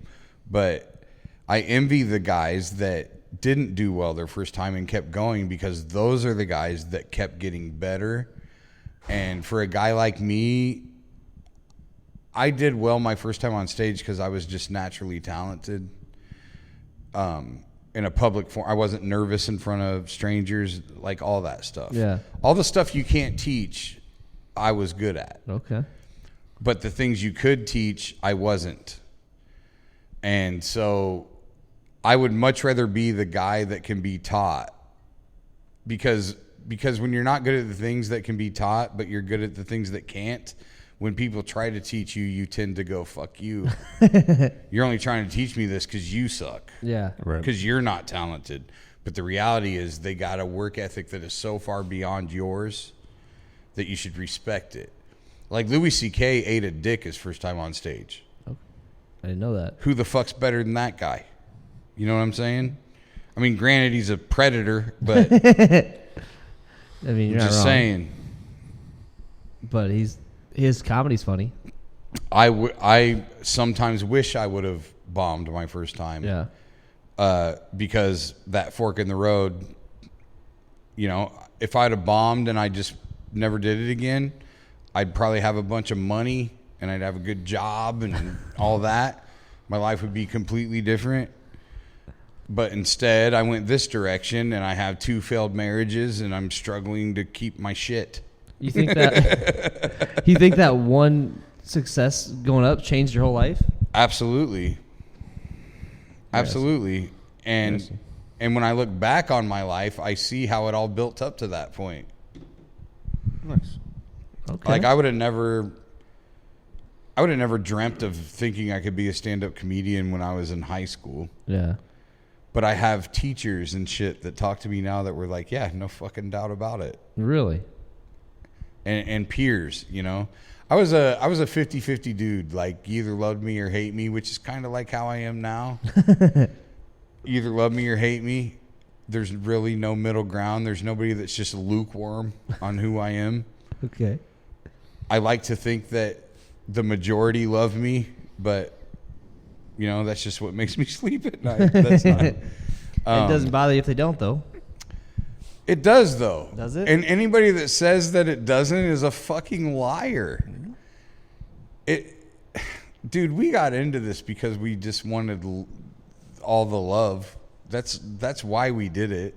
But I envy the guys that didn't do well their first time and kept going, because those are the guys that kept getting better. And for a guy like me, I did well my first time on stage because I was just naturally talented. In a public forum, I wasn't nervous in front of strangers, like all that stuff. Yeah. All the stuff you can't teach, I was good at. Okay. But the things you could teach, I wasn't. And so I would much rather be the guy that can be taught, because when you're not good at the things that can be taught, but you're good at the things that can't, when people try to teach you, you tend to go, fuck you. You're only trying to teach me this because you suck. Yeah. Right. Because you're not talented. But the reality is they got a work ethic that is so far beyond yours that you should respect it. Like Louis C.K. ate a dick his first time on stage. I didn't know that. Who the fuck's better than that guy? You know what I'm saying? I mean, granted, he's a predator, but I mean, you're I'm not just wrong. saying. But his comedy's funny. I sometimes wish I would have bombed my first time. Yeah. Because that fork in the road, you know, if I'd have bombed and I just never did it again, I'd probably have a bunch of money and I'd have a good job and all that. My life would be completely different. But instead, I went this direction and I have 2 failed marriages and I'm struggling to keep my shit. You think that one success going up changed your whole life? Absolutely. Absolutely. And when I look back on my life, I see how it all built up to that point. Nice. Okay. Like I would have never dreamt of thinking I could be a stand-up comedian when I was in high school. Yeah. But I have teachers and shit that talk to me now that were like, yeah, no fucking doubt about it. Really? And peers, you know. I was a 50-50 dude. Like, you either loved me or hate me, which is kind of like how I am now. You either love me or hate me. There's really no middle ground. There's nobody that's just lukewarm on who I am. Okay. I like to think that the majority love me, but, you know, that's just what makes me sleep at night. That's not. It doesn't bother you if they don't, though. It does, though. Does it? And anybody that says that it doesn't is a fucking liar. Dude, we got into this because we just wanted all the love. That's why we did it.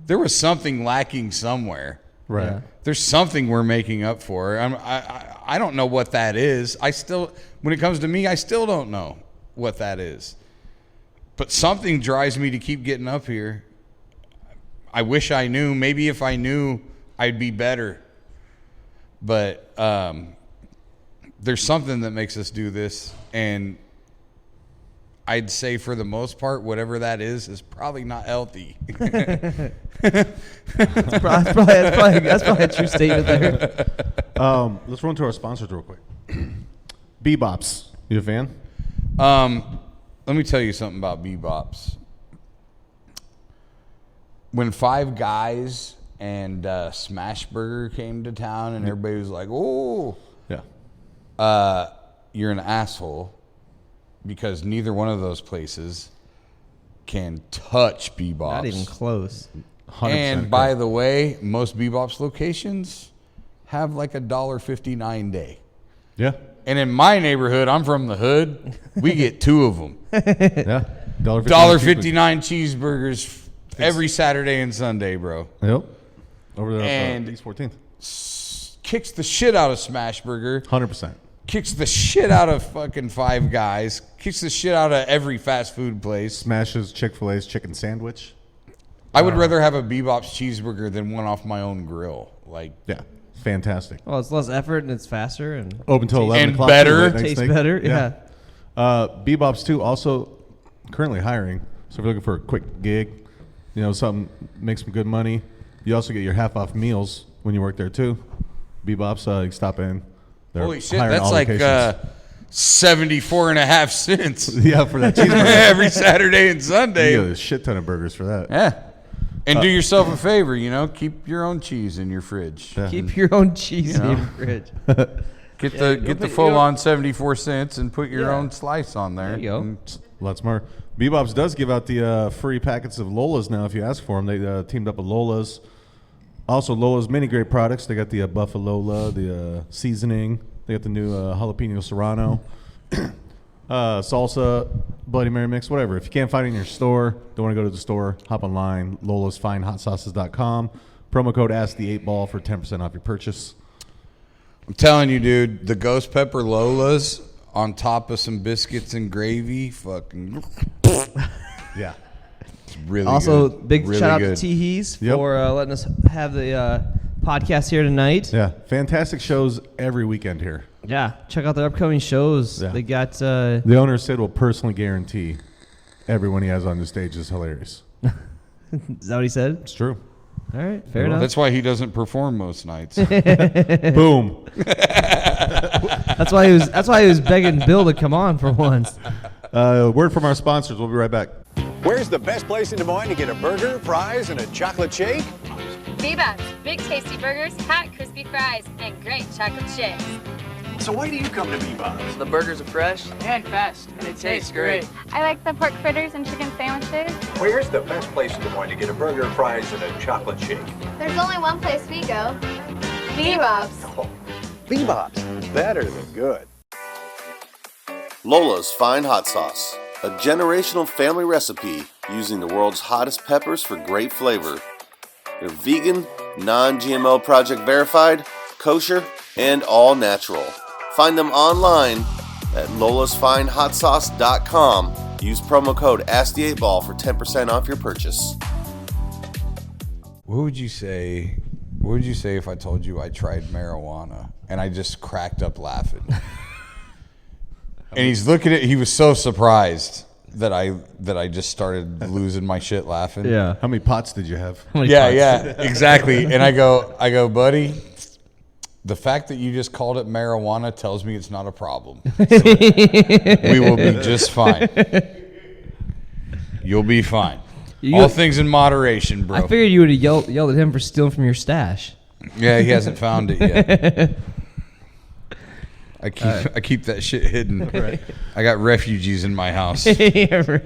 There was something lacking somewhere. Right. Yeah. There's something we're making up for. I don't know what that is. When it comes to me, I still don't know what that is. But something drives me to keep getting up here. I wish I knew. Maybe if I knew, I'd be better. But there's something that makes us do this. And I'd say for the most part, whatever that is probably not healthy. That's probably a true statement there. Let's run to our sponsors real quick. BBops. You a fan? Let me tell you something about BBops. When Five Guys and Smashburger came to town and everybody was like, oh, Yeah. You're an asshole, because neither one of those places can touch BBops. Not even close. 100% And by the way, most BBops locations have like $1.59 day. Yeah. And in my neighborhood, I'm from the hood, we get 2 of them. Yeah. $1.59 cheeseburgers every Saturday and Sunday, bro. Yep. Over there And East 14th. Kicks the shit out of Smashburger. 100%. Kicks the shit out of fucking Five Guys. Kicks the shit out of every fast food place. Smashes Chick-fil-A's chicken sandwich. I would rather have a BBops cheeseburger than one off my own grill. Like, Yeah. Fantastic. Well, it's less effort and it's faster and Open till 11 And o'clock. better. Late night tastes steak. better. Yeah. BBops too, also currently hiring. So if you're looking for a quick gig, you know, something, make some good money. You also get your half off meals when you work there too. BBops, you can stop in. They're holy shit, hiring that's all like locations. 74.5 cents Yeah, for that cheeseburger. every Saturday and You Sunday. get a shit ton of burgers for that. Yeah. And do yourself a favor, you know, keep your own cheese in your fridge. Yeah. keep your own cheese You know. in your fridge. Get Yeah, the put- full on 74 cents and put your Yeah. own slice on there. There you go. And Lots more. BBops does give out the free packets of Lolas now if you ask for them. They teamed up with Lola's. Also, Lola's many great products. They got the Buffalo Lola, the seasoning. They got the new jalapeno serrano, salsa, Bloody Mary mix, whatever. If you can't find it in your store, don't want to go to the store, hop online, lolasfinehotsauces.com. Promo code AskThe8Ball for 10% off your purchase. I'm telling you, dude, the ghost pepper Lolas on top of some biscuits and gravy, fucking Yeah. it's really Also, good. big Really shout out good. to TeeHees Yep. for letting us have the podcast here tonight. Yeah, fantastic shows every weekend here. Yeah, check out their upcoming shows. Yeah. They got The owner said will personally guarantee everyone he has on the stage is hilarious. is that what he said? It's true. All right, fair enough. That's why he doesn't perform most nights. Boom. That's why he was begging Bill to come on for once. Word from our sponsors. We'll be right back. Where's the best place in Des Moines to get a burger, fries, and a chocolate shake? BBops, big tasty burgers, hot crispy fries, and great chocolate shakes. So why do you come to BBops? The burgers are fresh and fast, and it tastes great. I like the pork fritters and chicken sandwiches. Where's the best place in Des Moines to get a burger, fries, and a chocolate shake? There's only one place we go. BBops. Oh, BBops, better than good. Lola's Fine Hot Sauce, a generational family recipe using the world's hottest peppers for great flavor. They're vegan, non-GMO project verified, kosher, and all natural. Find them online at lolasfinehotsauce.com. Use promo code AskThe8Ball for 10% off your purchase. What would you say? What would you say if I told you I tried marijuana and I just cracked up laughing? And he's looking at. He was so surprised that I just started losing my shit laughing. Yeah. How many pots did you have? Yeah, exactly. And I go, buddy. The fact that you just called it marijuana tells me it's not a problem. So we will be just fine. You'll be fine. All things in moderation, bro. I figured you would have yelled at him for stealing from your stash. Yeah, he hasn't found it yet. I keep that shit hidden. Right. I got refugees in my house. I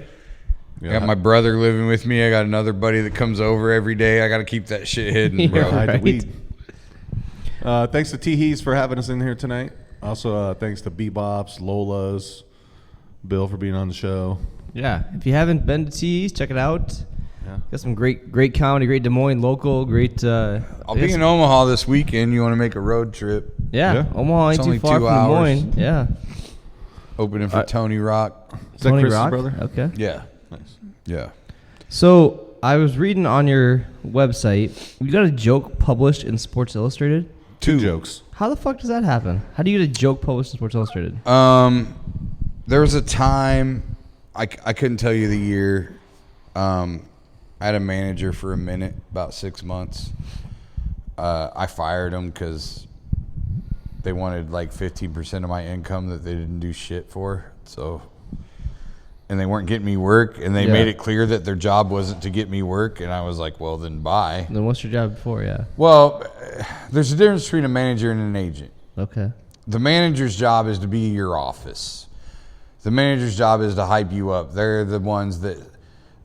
got my brother living with me. I got another buddy that comes over every day. I got to keep that shit hidden, bro. Hide the weed. Thanks to TeeHees for having us in here tonight. Also, thanks to BBops, Lola's, Bill for being on the show. Yeah, if you haven't been to TeeHees, check it out. Yeah. Got some great comedy, great Des Moines local, great. I'll be in Omaha this weekend. You want to make a road trip? Yeah. Omaha ain't It's too only far 2 from Des hours. Moines. Yeah. Opening for Tony Rock. Is that Tony Chris's Rock? brother? Okay. Yeah. Nice. Yeah. So I was reading on your website, you got a joke published in Sports Illustrated. 2 jokes. How the fuck does that happen? How do you get a joke published in Sports Illustrated? There was a time I couldn't tell you the year. I had a manager for a minute, about 6 months. I fired him because they wanted like 15% of my income that they didn't do shit for. So, and they weren't getting me work, and they made it clear that their job wasn't to get me work. And I was like, well, then bye. Then what's your job before? Yeah. Well, there's a difference between a manager and an agent. Okay. The manager's job is to be in your office. The manager's job is to hype you up. They're the ones that,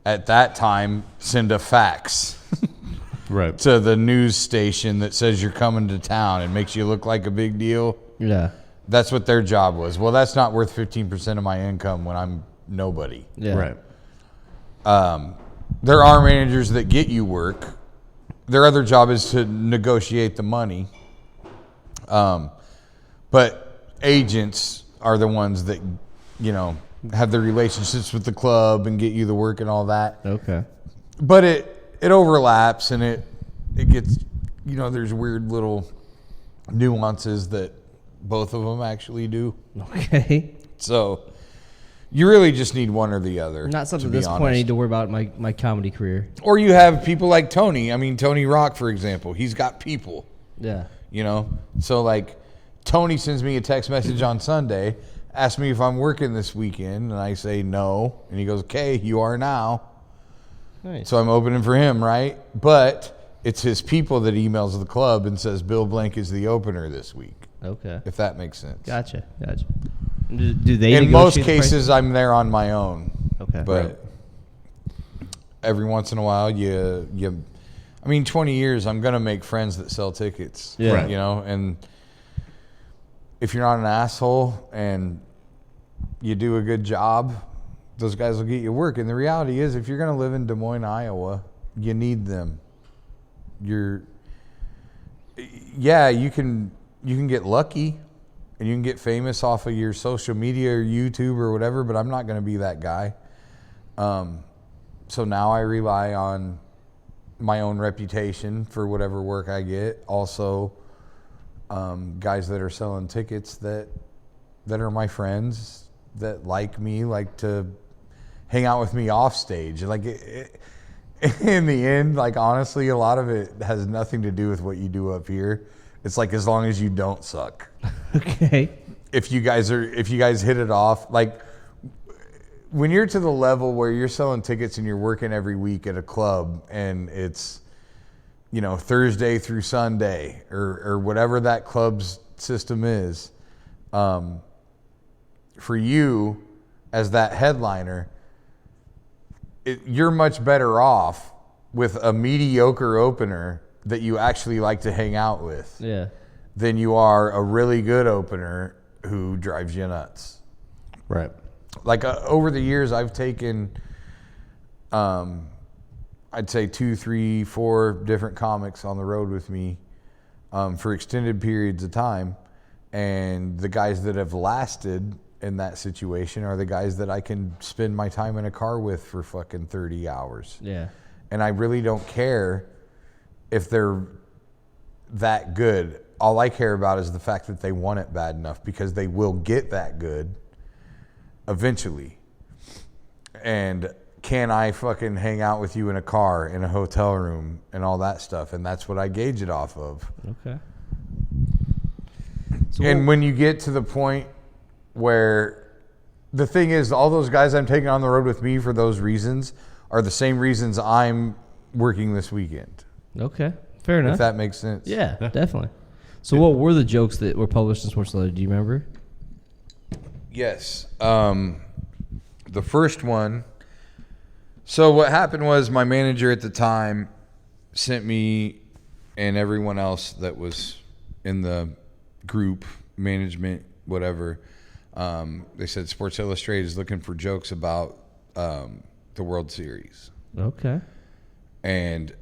at that time, send a fax Right. to the news station that says you're coming to town and makes you look like a big deal. Yeah. That's what their job was. Well, that's not worth 15% of my income when I'm nobody. Yeah. Right. There are managers that get you work. Their other job is to negotiate the money. But agents are the ones that, have the relationships with the club and get you the work and all that. Okay. But it overlaps, and it gets, there's weird little nuances that both of them actually do. Okay. So you really just need one or the other. Not something to at this be point I honest. need to worry about in my comedy career. Or you have people like Tony. I mean, Tony Rock, for example. He's got people, Yeah. So like Tony sends me a text message on Sunday, asks me if I'm working this weekend, and I say no. And he goes, okay, you are now. Nice. So I'm opening for him, right? But it's his people that emails the club and says Bill Blank is the opener this week. Okay. If that makes sense. Gotcha. Do they In most negotiate the price? cases, I'm there on my own. Okay. But every once in a while, I mean, 20 years, I'm going to make friends that sell tickets. Yeah. Right. You know, and if you're not an asshole and you do a good job, those guys will get you work. And the reality is, if you're going to live in Des Moines, Iowa, you need them. You can get lucky and you can get famous off of your social media or YouTube or whatever, but I'm not going to be that guy. So now I rely on my own reputation for whatever work I get. Also, guys that are selling tickets that are my friends that like me, like to hang out with me off stage. Like in the end, like honestly, a lot of it has nothing to do with what you do up here. It's like as long as you don't suck. Okay. If you guys hit it off, like when you're to the level where you're selling tickets and you're working every week at a club and it's, you know, Thursday through Sunday or whatever that club's system is, for you as that headliner, you're much better off with a mediocre opener that you actually like to hang out with. Yeah. Than you are a really good opener who drives you nuts. Right. Like over the years, I've taken, I'd say 2, 3, 4 different comics on the road with me for extended periods of time. And the guys that have lasted in that situation are the guys that I can spend my time in a car with for fucking 30 hours. Yeah. And I really don't care if they're that good. All I care about is the fact that they want it bad enough, because they will get that good eventually. And can I fucking hang out with you in a car, in a hotel room, and all that stuff? And that's what I gauge it off of. Okay. So and when you get to the point where the thing is, all those guys I'm taking on the road with me for those reasons are the same reasons I'm working this weekend. Okay. Fair enough. If that makes sense. Yeah, definitely. So what were the jokes that were published in Sports Illustrated? Do you remember? Yes. The first one. So what happened was my manager at the time sent me and everyone else that was in the group, management, whatever. They said Sports Illustrated is looking for jokes about the World Series. Okay. And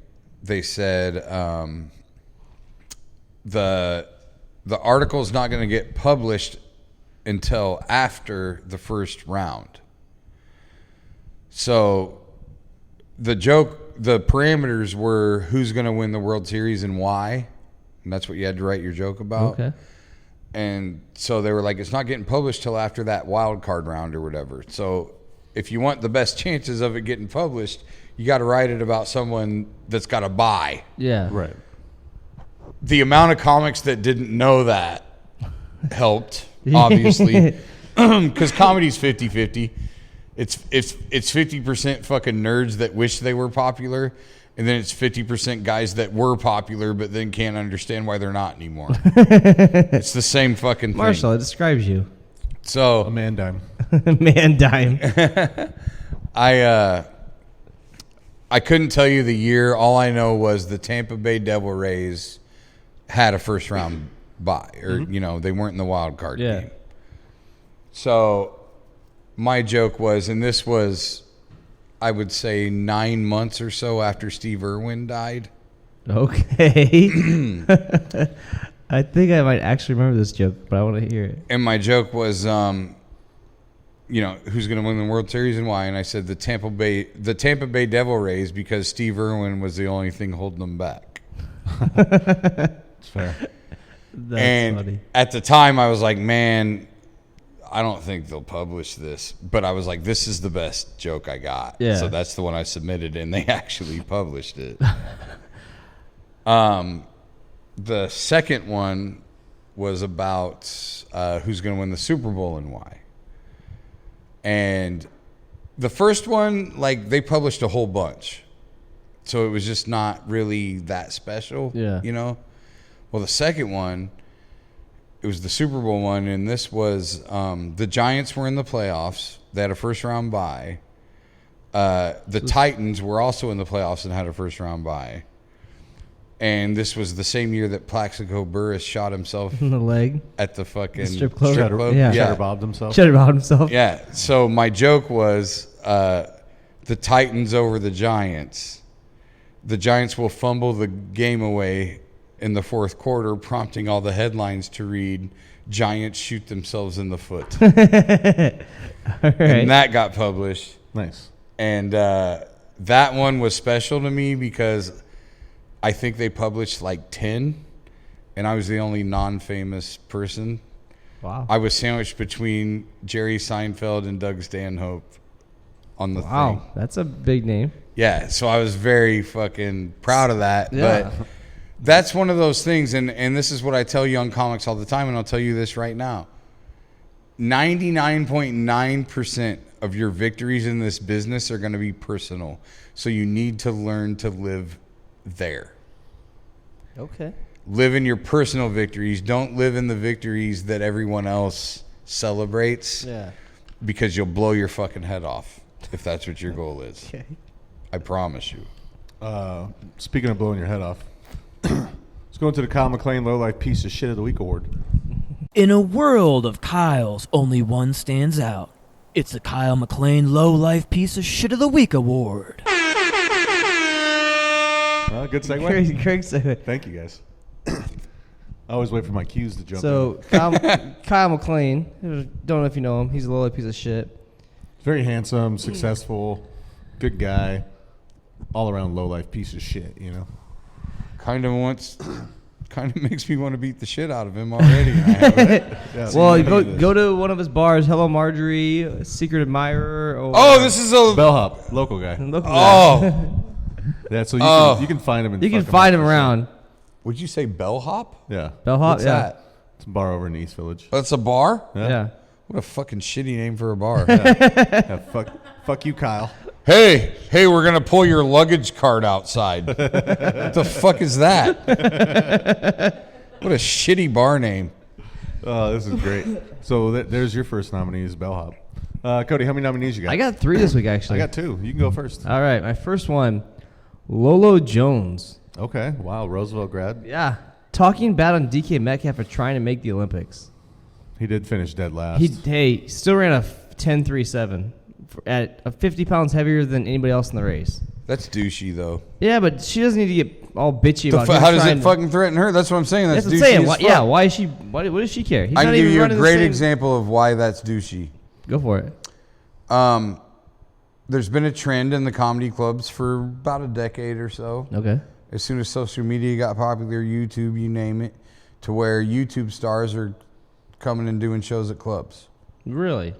they said the article's not going to get published until after the first round. So the parameters were who's going to win the World Series and why. And that's what you had to write your joke about. Okay. And so they were like, it's not getting published till after that wild card round or whatever. So if you want the best chances of it getting published, you got to write it about someone that's got a bye. Yeah. Right. The amount of comics that didn't know that helped, obviously, because comedy's 50-50. It's 50% fucking nerds that wish they were popular, and then it's 50% guys that were popular but then can't understand why they're not anymore. It's the same fucking thing. Marshall, it describes you. So a man dime. Man dime. I couldn't tell you the year. All I know was the Tampa Bay Devil Rays had a first round bye, or they weren't in the wild card game. So my joke was, and this was, I would say 9 months or so after Steve Irwin died. Okay. I think I might actually remember this joke, but I want to hear it. And my joke was, who's going to win the World Series and why? And I said the Tampa Bay Devil Rays, because Steve Irwin was the only thing holding them back. It's fair. That's funny. At the time, I was like, man, I don't think they'll publish this. But I was like, this is the best joke I got. Yeah. So that's the one I submitted, and they actually published it. The second one was about who's going to win the Super Bowl and why. And the first one, like, they published a whole bunch. So it was just not really that special, Well, the second one, it was the Super Bowl one, and this was the Giants were in the playoffs. They had a first-round bye, the Titans were also in the playoffs and had a first round bye. And this was the same year that Plaxico Burress shot himself in the leg at the fucking strip club. Cheddar bobbed himself. Cheddar bobbed himself. Yeah. So my joke was the Titans over the Giants. The Giants will fumble the game away in the fourth quarter, prompting all the headlines to read, Giants shoot themselves in the foot. All right. And that got published. Nice. And that one was special to me because I think they published like 10, and I was the only non-famous person. Wow. I was sandwiched between Jerry Seinfeld and Doug Stanhope on the thing. Wow, that's a big name. Yeah, so I was very fucking proud of that. Yeah. But that's one of those things, and this is what I tell young comics all the time, and I'll tell you this right now. 99.9% of your victories in this business are going to be personal. So you need to learn to live there. Okay. Live in your personal victories. Don't live in the victories that everyone else celebrates. Yeah. Because you'll blow your fucking head off if that's what your goal is. Okay. I promise you. Speaking of blowing your head off, let's go into the Kyle McLean Low Life Piece of Shit of the Week award. In a world of Kyles, only one stands out. It's the Kyle McLean Low Life Piece of Shit of the Week award. Good segue. Craig segue. Thank you, guys. I always wait for my cues to jump So, Kyle McLean, don't know if you know him. He's a low life piece of shit. Very handsome, successful, good guy, all around low life piece of shit, you know? Kind of makes me want to beat the shit out of him already. And I haven't well, go to one of his bars, Hello Marjorie, Secret Admirer. Or this is a bellhop, local guy. Yeah, so you can find him. You can find him around. Would you say bellhop? Yeah, bellhop. What's that? It's a bar over in East Village. That's a bar. Yeah. What a fucking shitty name for a bar. Fuck you, Kyle. Hey, we're gonna pull your luggage cart outside. What the fuck is that? What a shitty bar name. Oh, this is great. So there's your first nominee is bellhop. Cody, how many nominees you got? I got 3 this week, actually. I got 2. You can go first. All right, my first one, Lolo Jones. Okay, wow, Roosevelt grad. Yeah, talking bad on DK Metcalf for trying to make the Olympics. He did finish dead last. He still ran a 10.37 at 50 pounds heavier than anybody else in the race. That's douchey, though. Yeah, but she doesn't need to get all bitchy about it. How does it fucking threaten her? That's what I'm saying. That's douchey. Why is she? What does she care? He's I not can give even you a running great example of why that's douchey. Go for it. There's been a trend in the comedy clubs for about a decade or so. Okay. As soon as social media got popular, YouTube, you name it, to where YouTube stars are coming and doing shows at clubs. Really?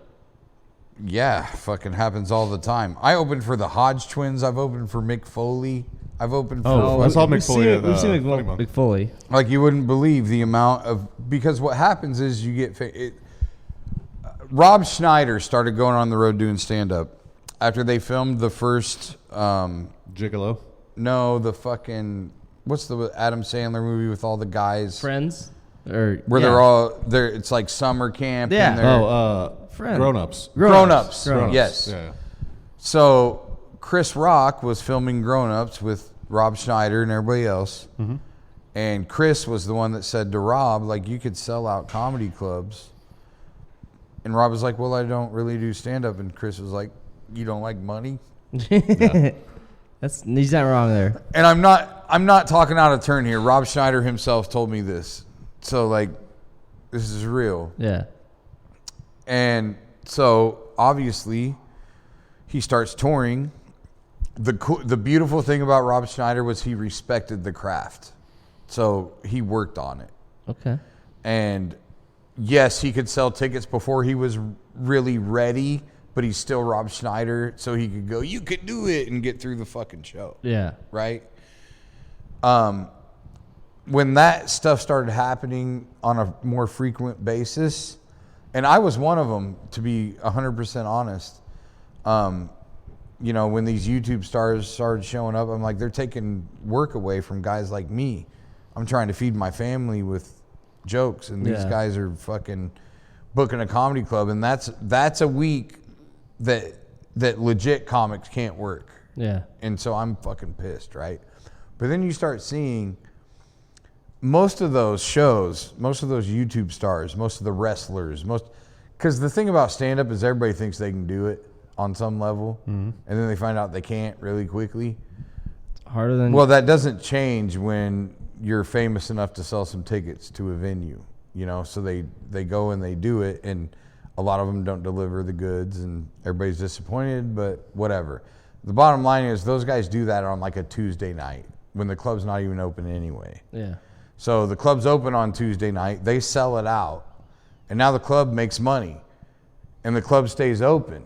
Yeah, fucking happens all the time. I opened for the Hodge twins. I've opened for Mick Foley. I've opened for... I saw Mick Foley at We've seen Mick Foley. Like, you wouldn't believe the amount of... Because what happens is you get... Rob Schneider started going on the road doing stand-up after they filmed the first... Gigolo? No, the fucking... What's the Adam Sandler movie with all the guys? Friends? They're all... It's like summer camp. Yeah. And Grown-ups. Grown-ups. Yes. Yeah. So Chris Rock was filming Grown-ups with Rob Schneider and everybody else. Mm-hmm. And Chris was the one that said to Rob, like, you could sell out comedy clubs. And Rob was like, well, I don't really do stand-up. And Chris was like, you don't like money? Yeah. He's not wrong there. And I'm not talking out of turn here. Rob Schneider himself told me this. So, like, this is real. Yeah. And so, obviously, he starts touring. The beautiful thing about Rob Schneider was he respected the craft. So, he worked on it. Okay. And, yes, he could sell tickets before he was really ready, but he's still Rob Schneider, so he could go, you could do it, and get through the fucking show. Yeah. Right? When that stuff started happening on a more frequent basis, and I was one of them, to be 100% honest, when these YouTube stars started showing up, I'm like, they're taking work away from guys like me. I'm trying to feed my family with jokes, and these guys are fucking booking a comedy club, and that's a week that that legit comics can't work. Yeah. And so I'm fucking pissed, right? But then you start seeing most of those shows, most of those YouTube stars, most of the wrestlers, because the thing about stand-up is everybody thinks they can do it on some level, and then they find out they can't really quickly. It's harder than... Well, that doesn't change when you're famous enough to sell some tickets to a venue, you know? So they go and they do it, and a lot of them don't deliver the goods, and everybody's disappointed, but whatever. The bottom line is those guys do that on like a Tuesday night when the club's not even open anyway. Yeah. So the club's open on Tuesday night. They sell it out. And now the club makes money. And the club stays open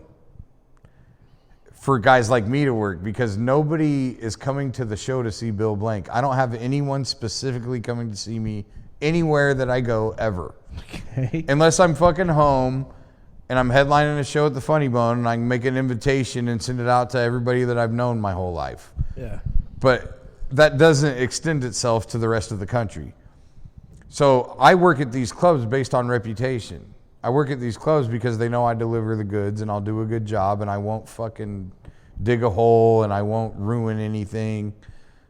for guys like me to work because nobody is coming to the show to see Bill Blank. I don't have anyone specifically coming to see me anywhere that I go ever. Okay. Unless I'm fucking home and I'm headlining a show at the Funny Bone and I can make an invitation and send it out to everybody that I've known my whole life. Yeah. But that doesn't extend itself to the rest of the country. So I work at these clubs based on reputation. I work at these clubs because they know I deliver the goods and I'll do a good job and I won't fucking dig a hole and I won't ruin anything.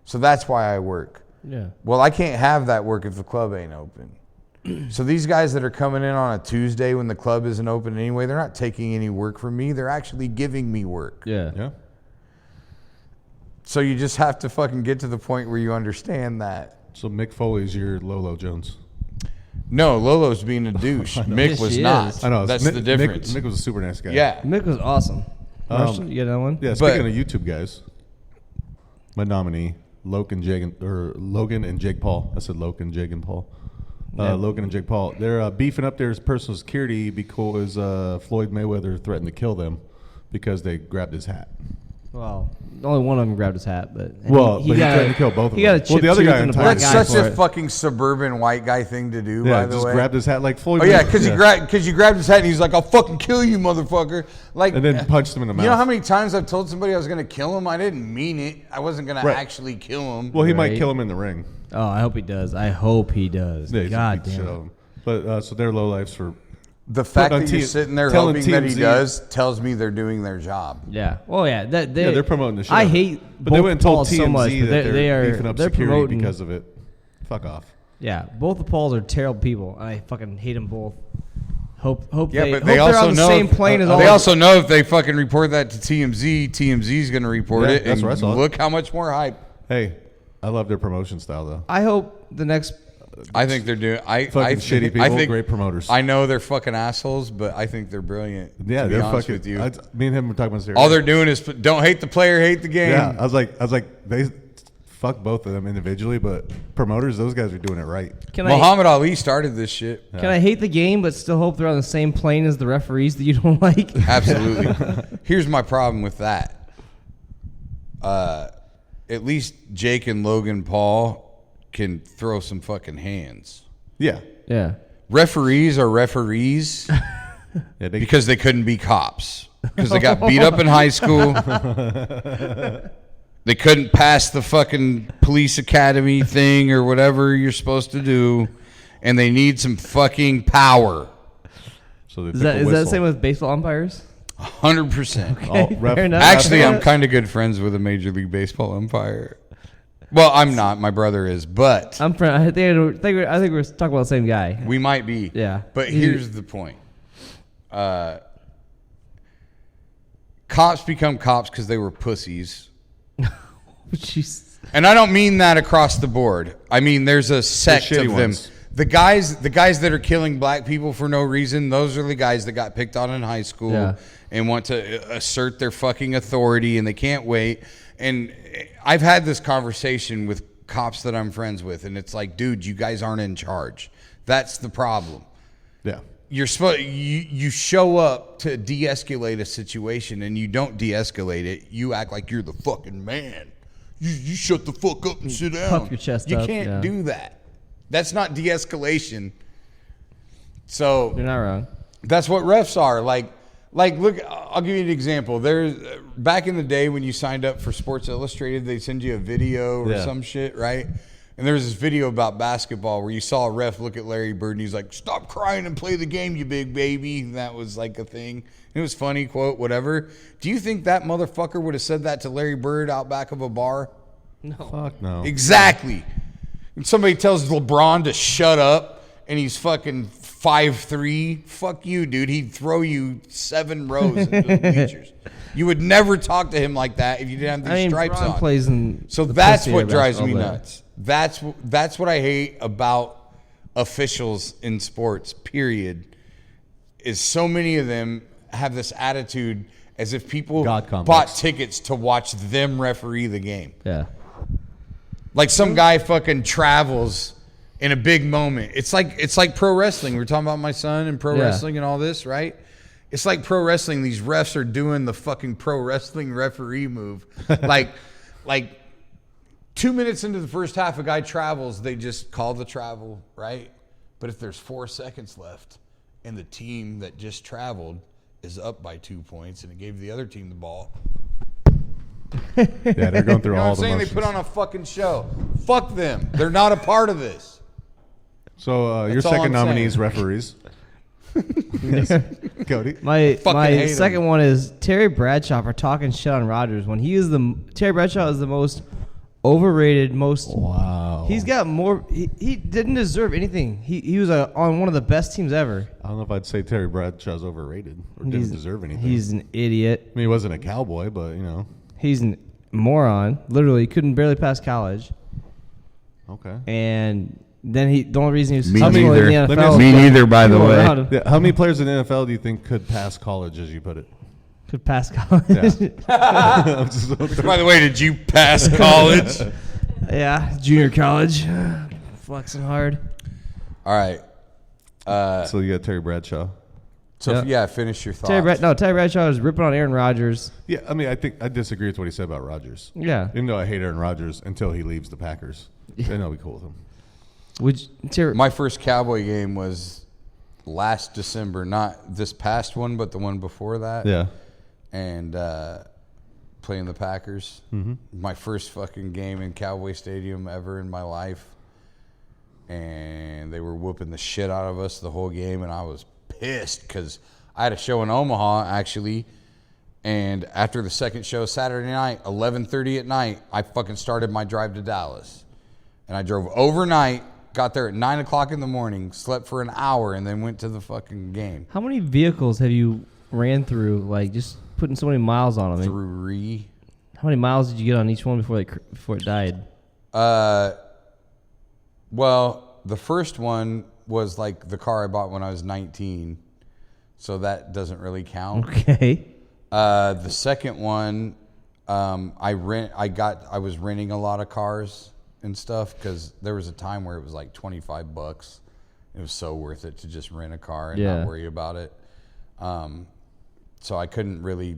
So that's why I work. Yeah. Well, I can't have that work if the club ain't open. So these guys that are coming in on a Tuesday when the club isn't open anyway, they're not taking any work from me. They're actually giving me work. Yeah. Yeah. So you just have to fucking get to the point where you understand that. So Mick Foley's your Lolo Jones. No, Lolo's being a douche. Mick Yes, was she not. is. I know. That's the difference. Mick was a super nice guy. Yeah. Mick was awesome. Marshall, you got that one? Yeah, speaking of YouTube guys, my nominee, Logan and Jake Paul. I said Logan, Jake, and Paul. Logan and Jake Paul. They're beefing up their personal security because Floyd Mayweather threatened to kill them because they grabbed his hat. Well, only one of them grabbed his hat, but he threatened to kill both of them. He got a chip the other guy in the black That's guy such for a it. fucking suburban white guy thing to do, Yeah, by the just way. grabbed his hat like Floyd. Oh yeah, because you grabbed his hat and he's like, "I'll fucking kill you, motherfucker!" Like, and then punched him in the mouth. you know how many times I've told somebody I was gonna kill him? I didn't mean it. I wasn't gonna Right. actually kill him. Well, he might kill him in the ring. Oh, I hope he does. I hope he does. Yeah, God he's a damn big it. show. But so they're low lives for The fact on that you're T- sitting there telling hoping that he TMZ does tells me they're doing their job. Yeah. Well, yeah. they're promoting the show. I hate but both they went and told Pauls TMZ so much, but that they're beefing up they're security promoting because of it. Fuck off. Yeah, both the Pauls are terrible people, and I fucking hate them both. Hope Yeah, they, but hope they they're also on the know. same plane as all. They also know if they fucking report that to TMZ, TMZ's going to report Yeah, it. that's And what I saw. look how much more hype. Hey, I love their promotion style though. I hope the next. I think they're doing. Fucking shitty people, I think great promoters. I know they're fucking assholes, but I think they're brilliant. Yeah, to be they're honest fucking. with you. Me and him were talking about this. All they're doing is don't hate the player, hate the game. Yeah, I was like, they fuck both of them individually, but promoters, those guys are doing it right. Muhammad Ali started this shit. Can I hate the game but still hope they're on the same plane as the referees that you don't like? Absolutely. Here's my problem with that. At least Jake and Logan Paul can throw some fucking hands. Yeah. Yeah. Referees are referees Yeah, because they couldn't be cops. Because they got beat up in high school. They couldn't pass the fucking police academy thing or whatever you're supposed to do. And they need some fucking power. So Is that the same with baseball umpires? 100%. Okay, fair enough. Actually, I'm kind of good friends with a Major League Baseball umpire. Well, I'm not. My brother is, but I think we're talking about the same guy. we might be. Yeah. But here's the point. Cops become cops because they were pussies. Jeez. And I don't mean that across the board. I mean there's a sect shitty of them. ones. The guys that are killing black people for no reason, those are the guys that got picked on in high school Yeah. and want to assert their fucking authority and they can't wait. And I've had this conversation with cops that I'm friends with, and it's like, dude, you guys aren't in charge. That's the problem. Yeah. You're supposed you show up to de-escalate a situation, and you don't de-escalate it. You act like you're the fucking man. You shut the fuck up and sit down. Puff your chest you up, can't yeah. do that. That's not de-escalation. So You're not wrong. that's what refs are. Like look, I'll give you an example. There's back in the day when you signed up for Sports Illustrated, they'd send you a video or Yeah. some shit, right? And there was this video about basketball where you saw a ref look at Larry Bird and he's like, "Stop crying and play the game, you big baby." And that was like a thing. It was funny, quote, whatever. Do you think that motherfucker would have said that to Larry Bird out back of a bar? No. Fuck no. Exactly. And somebody tells LeBron to shut up and he's fucking 5'3", fuck you, dude. He'd throw you 7 rows into the bleachers. You would never talk to him like that if you didn't have these stripes Bron on. Plays in so that's what drives me nuts. That's what I hate about officials in sports, period, is so many of them have this attitude as if people bought tickets to watch them referee the game. Yeah. Like some guy fucking travels in a big moment. It's like pro wrestling. We're talking about my son and pro wrestling and all this, right? It's like pro wrestling. These refs are doing the fucking pro wrestling referee move. like 2 minutes into the first half, a guy travels, they just call the travel, right? But if there's 4 seconds left and the team that just traveled is up by 2 points and it gave the other team the ball. Yeah, they're going through all the motions. They put on a fucking show. Fuck them. They're not a part of this. So your second nominee is referees. Cody. My second one is Terry Bradshaw for talking shit on Rodgers when Terry Bradshaw is the most overrated, Wow. He's got more. He didn't deserve anything. He was on one of the best teams ever. I don't know if I'd say Terry Bradshaw's overrated or didn't deserve anything. He's an idiot. I mean, he wasn't a cowboy, but you know. He's a moron. Literally, couldn't barely pass college. Okay. And then the only reason he was successful in the NFL. Me neither, by the way. Yeah, how many players in the NFL do you think could pass college, as you put it? Could pass college. Yeah. By the way, did you pass college? Yeah, junior college. Flexing hard. All right. So you got Terry Bradshaw. So finish your thoughts. Terry Bradshaw was ripping on Aaron Rodgers. Yeah, I mean, I think I disagree with what he said about Rodgers. Yeah. Even though I hate Aaron Rodgers until he leaves the Packers. Then I'll be cool with him. My first Cowboy game was last December, not this past one, but the one before that. Yeah. And playing the Packers. Mm-hmm. My first fucking game in Cowboy Stadium ever in my life. And they were whooping the shit out of us the whole game, and I was pissed because I had a show in Omaha, actually. And after the second show Saturday night, 11:30 at night, I fucking started my drive to Dallas. And I drove overnight, got there at 9 o'clock in the morning, slept for an hour, and then went to the fucking game. How many vehicles have you ran through, like just putting so many miles on them? 3. How many miles did you get on each one before it died? Well, the first one was like the car I bought when I was 19, so that doesn't really count. Okay. The second one, I was renting a lot of cars and stuff because there was a time where it was like $25. It was so worth it to just rent a car and not worry about it. So I couldn't really.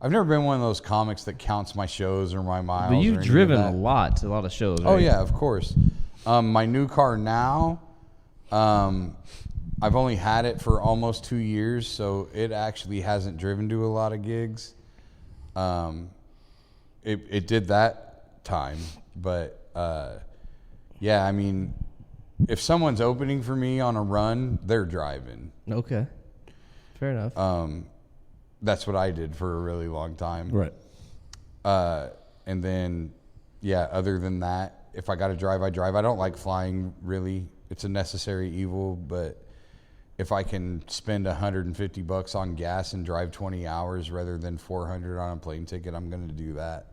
I've never been one of those comics that counts my shows or my miles. But you've driven a lot of shows, right? Oh yeah, of course. My new car now, I've only had it for almost 2 years, so it actually hasn't driven to a lot of gigs. It did that time, but yeah, I mean, if someone's opening for me on a run, they're driving. Okay, fair enough. That's what I did for a really long time. Right. And then, yeah, other than that, if I got to drive, I drive. I don't like flying, really. It's a necessary evil, but if I can spend $150 on gas and drive 20 hours rather than $400 on a plane ticket, I'm going to do that.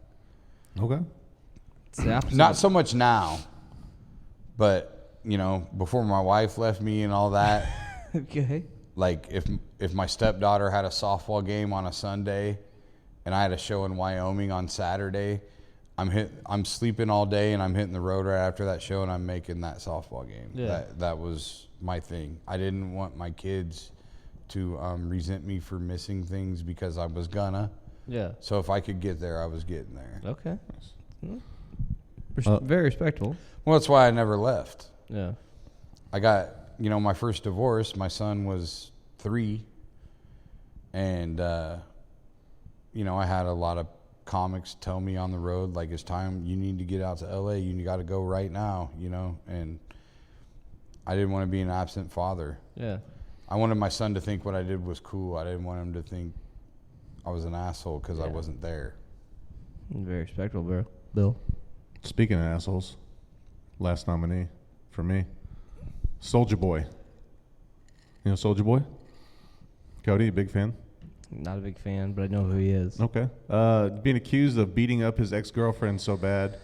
Okay. Not so much now, but, you know, before my wife left me and all that. Okay. Like, if my stepdaughter had a softball game on a Sunday and I had a show in Wyoming on Saturday, I'm sleeping all day and I'm hitting the road right after that show and I'm making that softball game. Yeah. That was my thing. I didn't want my kids to resent me for missing things because I was gonna. Yeah. So if I could get there, I was getting there. Okay. Very respectable. Well, that's why I never left. Yeah. I got, my first divorce, my son was 3. And, I had a lot of comics tell me on the road, like, it's time, you need to get out to LA, you got to go right now, you know, and I didn't want to be an absent father. Yeah. I wanted my son to think what I did was cool. I didn't want him to think I was an asshole because I wasn't there. Very respectable, bro. Bill. Speaking of assholes, last nominee for me, Soulja Boy. You know Soulja Boy? Cody, big fan? Not a big fan, but I know who he is. Okay. Being accused of beating up his ex-girlfriend so bad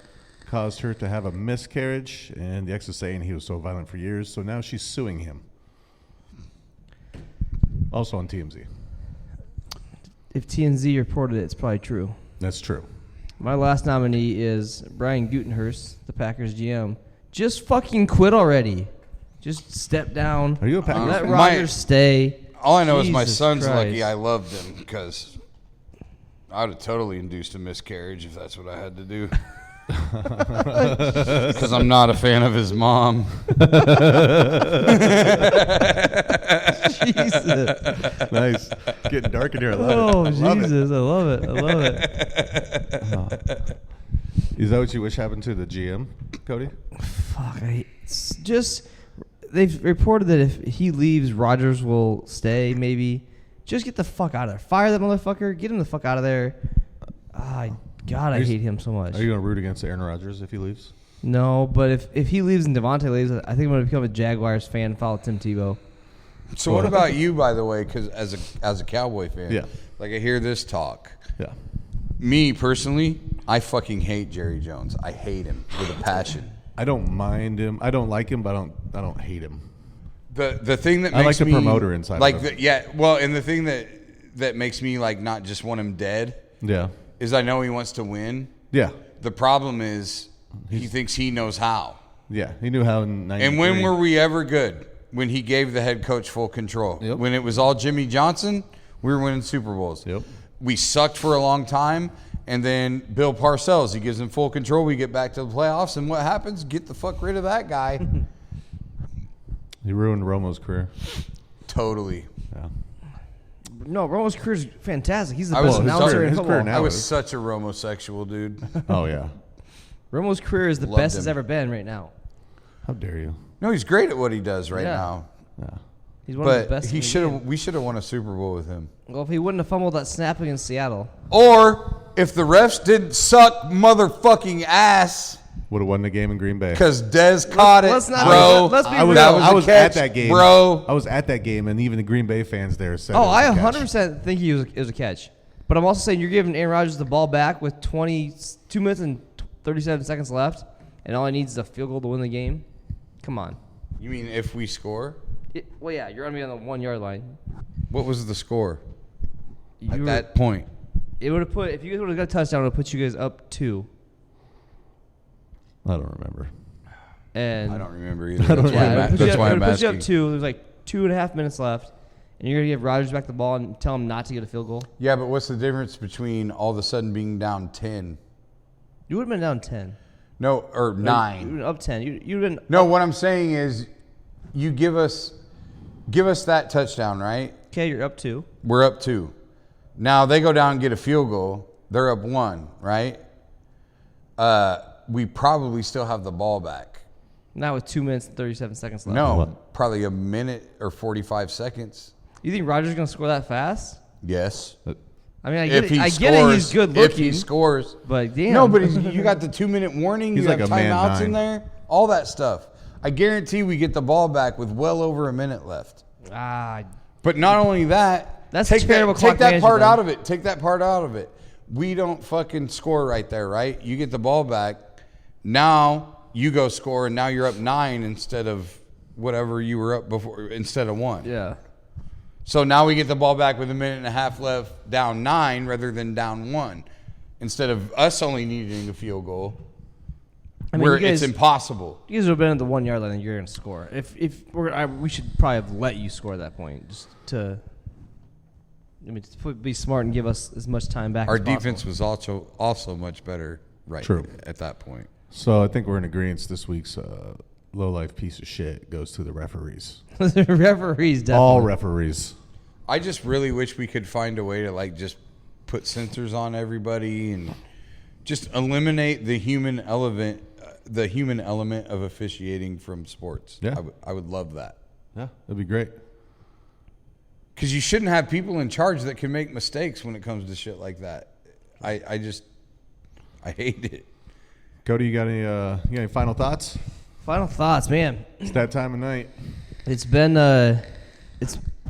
caused her to have a miscarriage, and the ex is saying he was so violent for years, so now she's suing him. Also on TMZ. If TMZ reported it, it's probably true. That's true. My last nominee is Brian Gutenhurst, the Packers GM. Just fucking quit already. Just step down. Are you a Packers Let fan? Rodgers stay. All I know is my Jesus son's Christ. lucky I loved him because I would have totally induced a miscarriage if that's what I had to do. Because I'm not a fan of his mom. Jesus. Nice. Getting dark in here. I love Oh, it. I love Jesus. it. I love it. I love it. Is that what you wish happened to the GM, Cody? Fuck. They've reported that if he leaves, Rodgers will stay, maybe. Just get the fuck out of there. Fire that motherfucker. Get him the fuck out of there. God, I hate him so much. Are you going to root against Aaron Rodgers if he leaves? No, but if he leaves and Devontae leaves, I think I'm going to become a Jaguars fan and follow Tim Tebow. So what about you, by the way, because as a Cowboy fan, Yeah. like I hear this talk. Yeah. Me, personally, I fucking hate Jerry Jones. I hate him with a passion. I don't mind him. I don't like him, but I don't hate him. The thing that I makes like the me, promoter inside like of him. and the thing that makes me like not just want him dead Yeah. is I know he wants to win. Yeah. The problem is he thinks he knows how. Yeah. He knew how in 93. And when were we ever good? When he gave the head coach full control. Yep. When it was all Jimmy Johnson, we were winning Super Bowls. Yep. We sucked for a long time, and then Bill Parcells, he gives him full control. We get back to the playoffs, and what happens? Get the fuck rid of that guy. He ruined Romo's career. Totally. Yeah. No, Romo's career is fantastic. He's the I best was- announcer in his career football. now I was is- such a homosexual, dude. Oh, yeah. Romo's career is the Loved best him. it's ever been right now. How dare you? No, he's great at what he does right Yeah. now. Yeah. He's one of the But best. he in the should game. have. We should have won a Super Bowl with him. Well, if he wouldn't have fumbled that snap against Seattle. Or if the refs didn't suck motherfucking ass Would have won the game in Green Bay. because Dez caught let's it, not- bro. let's be I was, real. I was a at catch, that game, bro. I was at that game, and even the Green Bay fans there said. Oh, it was I a catch. 100% think it was a catch. But I'm also saying you're giving Aaron Rodgers the ball back with 22 minutes and 37 seconds left, and all he needs is a field goal to win the game. Come on. You mean if we score? Well, yeah, you're going to be on the 1 yard line. What was the score at You that point? It would have put, if you guys would have got a touchdown, it would have put you guys up 2. I don't remember. And I don't remember either. That's why I'm, that's why I'm put you up asking. 2. There's like 2.5 minutes left, and you're going to give Rodgers back the ball and tell him not to get a field goal. Yeah, but what's the difference between all of a sudden being down 10? You would have been down 10. No, or You 9. would have been up 10. You'd have been No, what I'm saying is, you give us that touchdown, right? okay. You're up 2. We're up 2. Now they go down and get a field goal. They're up 1, right? We probably still have the ball back. Not with 2 minutes and 37 seconds left. No, probably a minute or 45 seconds. You think Rodgers is going to score that fast? Yes. I mean, I If get, he I scores, get it. He's good looking. If he scores. But damn. No, but you got the 2-minute warning. He's You like have a man timeouts 9. in there. All that stuff. I guarantee we get the ball back with well over a minute left. But not only that, That's take terrible that, clock take that part management, out of it. Take that part out of it. We don't fucking score right there, right? You get the ball back. Now you go score, and now you're up 9 instead of whatever you were up before, instead of 1. Yeah. So now we get the ball back with a minute and a half left, down 9 rather than down 1, instead of us only needing a field goal. I mean, where you guys- it's impossible. You guys would have been at the 1 yard line, and you're going to score. We should probably have let you score at that point, just to. I mean, to be smart and give us as much time back. Our as possible. defense was also much better True. at that point. So I think we're in agreement. This week's low-life piece of shit goes to the referees. The referees, definitely. All referees. I just really wish we could find a way to just put sensors on everybody and just eliminate the human element of officiating from sports. Yeah. I would love that. Yeah, that'd be great. Because you shouldn't have people in charge that can make mistakes when it comes to shit like that. I hate it. Cody, you got any final thoughts? Final thoughts, man. It's that time of night. It's been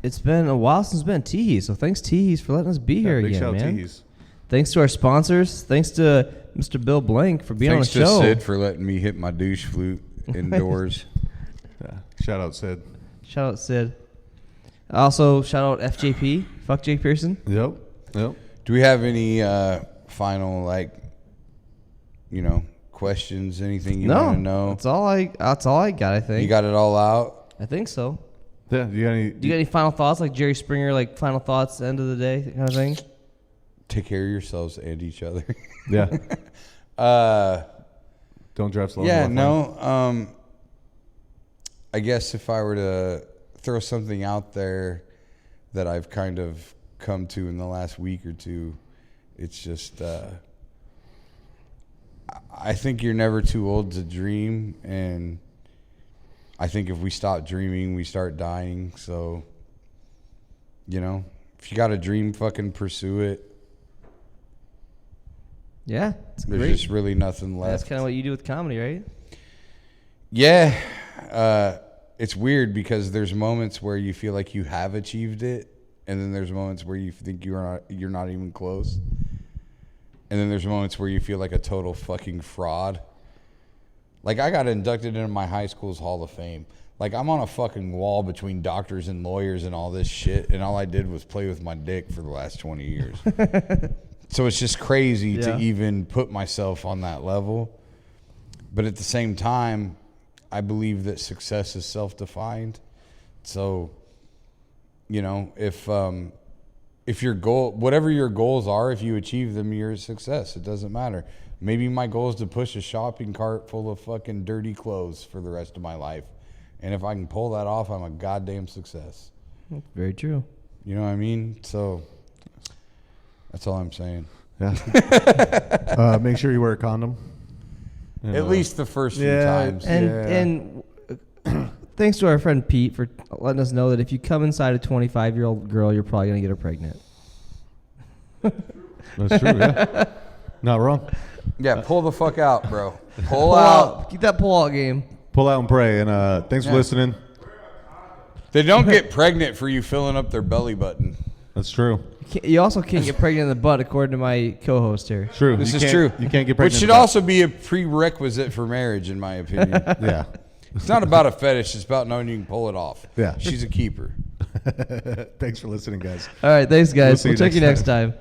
it's been a while since it's been TeeHee, so thanks TeeHees for letting us be here big again, shout man. TeeHees. Thanks to our sponsors. Thanks to Mr. Bill Blank for being on the show. Thanks to Sid for letting me hit my douche flute indoors. Yeah. Shout out Sid. Shout out Sid. Also, shout out FJP. Fuck Jake Pearson. Yep. Do we have any final questions? Anything you want to know? That's all I got. I think you got it all out. I think so. Yeah. Do you got any final thoughts, like Jerry Springer, like final thoughts, end of the day kind of thing? Take care of yourselves and each other. Yeah. Don't drive slow. Yeah. No. I guess if I were to throw something out there that I've kind of come to in the last week or two, it's just I think you're never too old to dream, and I think if we stop dreaming, we start dying. So, if you got a dream, fucking pursue it. Yeah, there's just really nothing left. That's kind of what you do with comedy, right? Yeah. It's weird because there's moments where you feel like you have achieved it, and then there's moments where you think you're not even close. And then there's moments where you feel like a total fucking fraud. Like, I got inducted into my high school's Hall of Fame. Like, I'm on a fucking wall between doctors and lawyers and all this shit, and all I did was play with my dick for the last 20 years. So it's just crazy to even put myself on that level. But at the same time, I believe that success is self-defined. So, if your goal, whatever your goals are, if you achieve them, you're a success. It doesn't matter. Maybe my goal is to push a shopping cart full of fucking dirty clothes for the rest of my life. And if I can pull that off, I'm a goddamn success. Very true. You know what I mean? So that's all I'm saying. Yeah. Make sure you wear a condom. At least the first few times. And thanks to our friend Pete for letting us know that if you come inside a 25-year-old girl, you're probably going to get her pregnant. That's true, yeah. Not wrong. Yeah, pull the fuck out, bro. Pull out. Keep that pull out game. Pull out and pray. And thanks for listening. They don't get pregnant for you filling up their belly button. That's true. You also can't get pregnant in the butt, according to my co-host here. True. This is true. You can't get pregnant. Which should also be a prerequisite for marriage, in my opinion. Yeah. It's not about a fetish. It's about knowing you can pull it off. Yeah. She's a keeper. Thanks for listening, guys. All right. Thanks, guys. We'll check you next time.